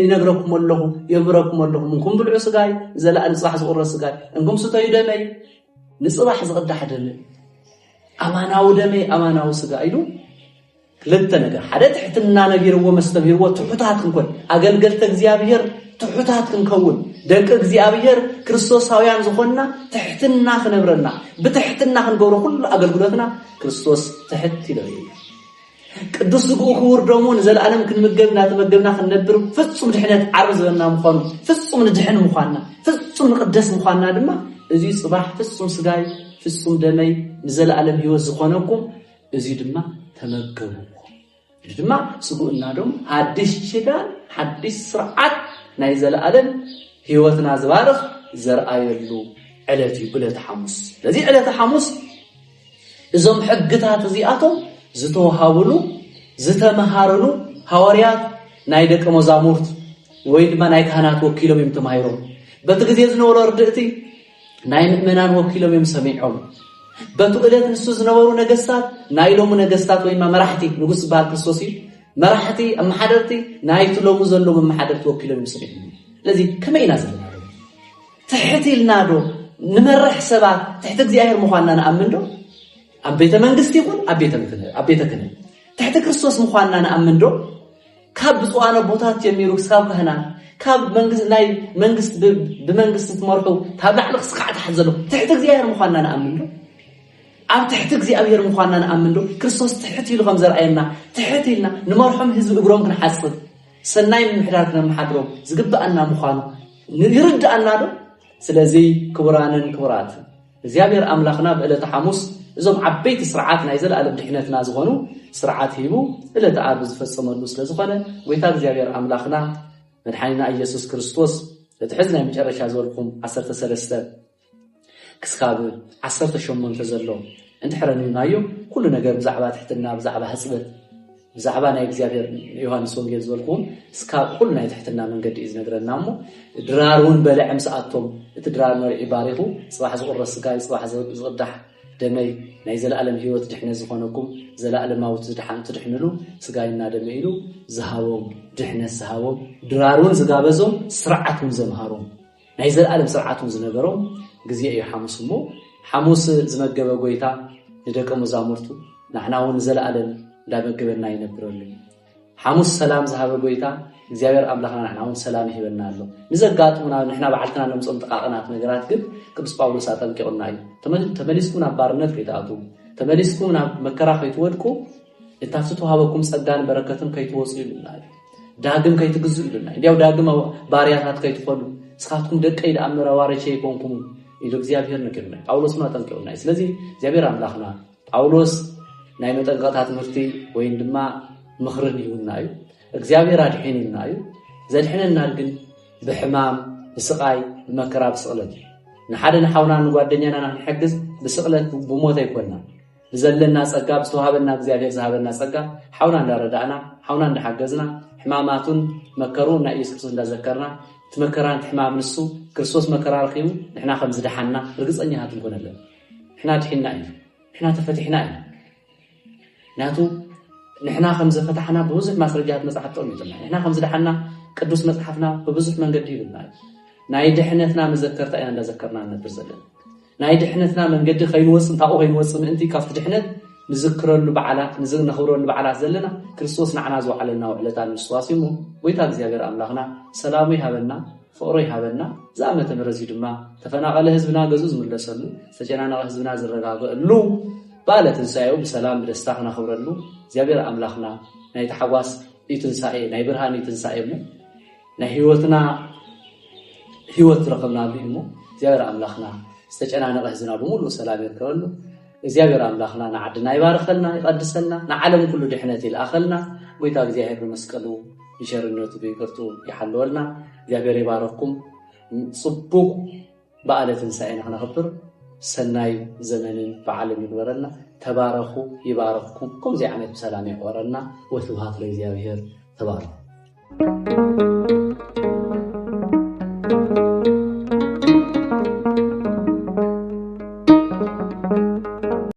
ይነግረኩም ወለሁ የብረኩም ወለሁ ምንኩም ብልዑ ስጋይ ዘለ ጽባህ ዝቁረስ ስጋይ እንኩም ስተዩ ደመይ ንጽባህ ዝቅዳሕ ደመይ አማናዊ ደመይ አማናዊ ስጋይ ኢሉ ክልተ ነገር ሓደ ትሕትና ነቢርዎ መስተቢርዎ ትሑታት ክንኮን አገልገልተ እግዚአብሔር ትሑታት ክንከውን ደቂ እግዚአብሔር ክርስቶሳውያን ዝኾንና ትሕትና ክነብረና ብትሕትና ክንገብሮ ኩሉ አገልግሎትና ክርስቶስ ትሕት ይለይ ቅዱስ ዝጉኡ ክቡር ደሙ ንዘለዓለም ክንምገብና ተመገብና ክንነብር ፍጹም ድሕነት ዓርብ ዝበና ምዃኑ ፍጹም ንድሕን ምዃንና ፍጹም ንቅደስ ምዃንና ድማ እዚ ጽባሕ ፍጹም ስጋይ ፍጹም ደመይ ንዘለዓለም ህይወት ዝኾነኩም እዚ ድማ ተመገቡ ድማ ስጉኡና ደም ሓድሽ ኪዳን ሓድሽ ስርዓት ናይ ዘለዓለም ህይወትና ዝባርኽ ዘርአየሉ ዕለት እዩ ዕለት ሐሙስ ለዚ ዕለት ሐሙስ እዞም ሕግታት እዚኣቶም ዝተወሃብሉ ዝተመሃረሉ ሐዋርያት ናይ ደቀ መዛሙርት ወይ ድማ ናይ ካህናት ወኪሎም እዮም ተማሂሮም በቲ ግዜ ዝነበሩ ርድእቲ ናይ ምእመናን ወኪሎም እዮም ሰሚዖም በቱ ዕለት ንሱ ዝነበሩ ነገስታት ናይ ሎሙ ነገስታት ወይ መራሕቲ ንጉስ ባል ክርስቶስ መራሕቲ አመሓደርቲ ናይቲ ሎሙ ዘሎ መሓደርቲ ወኪሎም ሰሚዖም ለዚ ከመይና ዘለና ትሕቲልና ዶ ንመርሕ ሰባት ትሕቲ እግዚአብሔር ምዃንና ንኣምን ዶ ኣብ ቤተ መንግስቲ ይኹን ኣብ ቤተ ክህነት ትሕቲ ክርስቶስ ምዃንና ንኣምን ዶ ካብ ብፁዓነ ቦታት ጀሚሩ ክሳብ ካህናት ካብ መንግስት ብመንግስት ትመርሑ ካብ ላዕሊ ክስካዕ ታሕቲ ዘሎ ትሕቲ እግዚአብሔር ምዃንና ንኣምን ዶ ኣብ ትሕቲ እግዚአብሔር ምዃንና ንኣምን ዶ ክርስቶስ ትሕቲ ኢሉ ከም ዘርአየና ትሕቲ ኢልና ንመርሖም ህዝቢ እግሮም ክንሓስብ ሰናይ ምምሕዳር ክነመሓድሮም ዝግባአና ምዃኑ ይርዳእና ዶ ስለዚ ክቡራንን ክቡራት እግዚአብሔር አምላኽና በዕለተ ሐሙስ እዞም ዓበይቲ ስርዓት ናይ ዘለዓለም ድሕነትና ዝኾኑ ስርዓት ሂቡ ዕለተ ዓርብ ዝፈጸመሉ ስለዝኾነ ጎይታ እግዚአብሔር አምላኽና መድሓኒና ኢየሱስ ክርስቶስ እቲ ሕዚ ናይ መጨረሻ ዝበልኩም 13 ክስካብ 18 ዘሎ እንድሕረንናዮ ኩሉ ነገር ብዛዕባ ትሕትና ብዛዕባ ህፅበት ብዛዕባ ናይ እግዚአብሔር ዮሐንስ ወንጌል ዝበልኩም እስካብ ኩሉ ናይ ትሕትና መንገዲ እዩ ዝነግረና እሞ ድራር እውን በልዕ ምሰኣቶም እቲ ድራር መሪዒ ባሪኹ ጽባሕ ዝቁረስ ስጋይ ጽባሕ ዝቅዳሕ ደመይ ናይ ዘለዓለም ህይወት ድሕነት ዝኾነኩም ዘለዓለማዊት ትድሕንሉ ስጋይና ደመይ ኢሉ ዝሃቦም ድሕነት ዝሃቦም ድራር እውን ዝጋበዞም ስርዓት እውን ዘምሃሮም ናይ ዘለዓለም ስርዓት እውን ዝነገሮም ግዜ እዩ ሐሙስ እሞ ሐሙስ ዝመገበ ጎይታ ንደቀ መዛሙርቱ ንሕና እውን ዘለዓለም እንዳመገበና ይነብረሉ ሐሙስ ሰላም ዝሃበ ጎይታ እግዚአብሔር አምላኽና ንሕና እውን ሰላም ይህበና ኣሎ ንዘጋጥሙና ንሕና በዓልትና ነምጾም ጥቃቅናት ነገራት ግን ቅዱስ ጳውሎስ አጠንቂቁና እዩ ተመሊስኩም ናብ ባርነት ከይትኣቱ ተመሊስኩም ናብ መከራ ከይትወድቁ እታፍቲ ተዋሃበኩም ጸጋን በረከትን ከይትወፁ ይሉና ዳግም ከይትግዝኡ ይሉና እንዲያው ዳግም ባርያታት ከይትኾኑ ስኻትኩም ደቀይ ደኣምረ ዋረቼ ይኮንኩም ኢሉ እግዚአብሔር ንገርና ጳውሎስን አጠንቂቁና ስለዚ እግዚአብሔር አምላኽና ጳውሎስ ናይ መጠንቀቕታ ትምህርቲ ወይ ድማ ምኽርን ይሁንና እዩ እግዚአብሔር አድሒንና እዩ ዘድሕነና ግን ብሕማም ብስቃይ ብመከራ ብስቕለት ንሓደ ንሓውና ንጓደኛና ንሕግዝ ብስቕለት ብሞት ኣይኮንና ብዘለና ጸጋ ብዝተዋሃበና እግዚአብሔር ዝሃበና ጸጋ ሓውና እንዳረዳእና ሓውና እንዳሓገዝና ሕማማቱን መከሩን ናይ ኢየሱስ ክርስቶስ እንዳዘከርና ትመከራን ሕማም ንሱ ክርስቶስ መከራ ረኺቡ ንሕና ከም ዝድሓና ርግፀኛታት ንኮነለን ንሕና ድሒና እዩ ንሕና ተፈቲሕና እዩ ናቱ ንሕና ከም ዘፈታሕና ብብዙሕ ማስረጃት መጽሓፍ ጠቕሚጡና ንሕና ከም ዝድሓና ቅዱስ መጽሓፍና ብብዙሕ መንገዲ ይብልና ናይ ድሕነትና መዘከርታ ኢና እንዳዘከርና ነብር ዘለና ናይ ድሕነትና መንገዲ ከይንወፅእ እንታኡ ከይንወፅእ ምእንቲ ካብቲ ድሕነት ንዝክረሉ በዓላት ንዝነኽብረሉ በዓላት ዘለና ክርስቶስ ንዓና ዝወዓለና ውዕለታን ንስዋሲሙ ጎይታ እግዚአብሔር አምላኽና ሰላሙ ይሃበና ፍቅሩ ይሃበና ዝኣመተ ምሕረት ድማ ተፈናቀለ ህዝብና ገዙ ዝምለሰሉ ዝተጨናነቀ ህዝብና ዝረጋገአሉ በዓለ ትንሣኤው ብሰላም ብደስታ ክነኽብረሉ እግዚአብሔር አምላኽና ናይ ተሓጓስ ትንሣኤ ናይ ብርሃን ትንሣኤ እሞ ናይ ህይወትና ህይወት ረኸብናሉ እሞ እግዚአብሔር አምላኽና ዝተጨናነቀ ህዝብና ብምሉእ ሰላም ይርከበሉ እግዚአብሔር አምላኽና ንዓድና ይባርኸልና ይቀድሰልና ንዓለም ኩሉ ድሕነት ይልኣኸልና ጎይታ እግዚአብሔር በመስቀሉ ይሸርነቱ በይቅርቱ ይሓልወልና እግዚአብሔር ይባረኩም ጽቡቕ በዓለ ትንሣኤና ክነኽብር ሰናይ ዘመንን በዓለም ይግበረና ተባረኹ ይባረኽኩም ከምዚ ዓይነት ሰላም ይቆረና ወስብሐት ለእግዚአብሔር ተባረኹ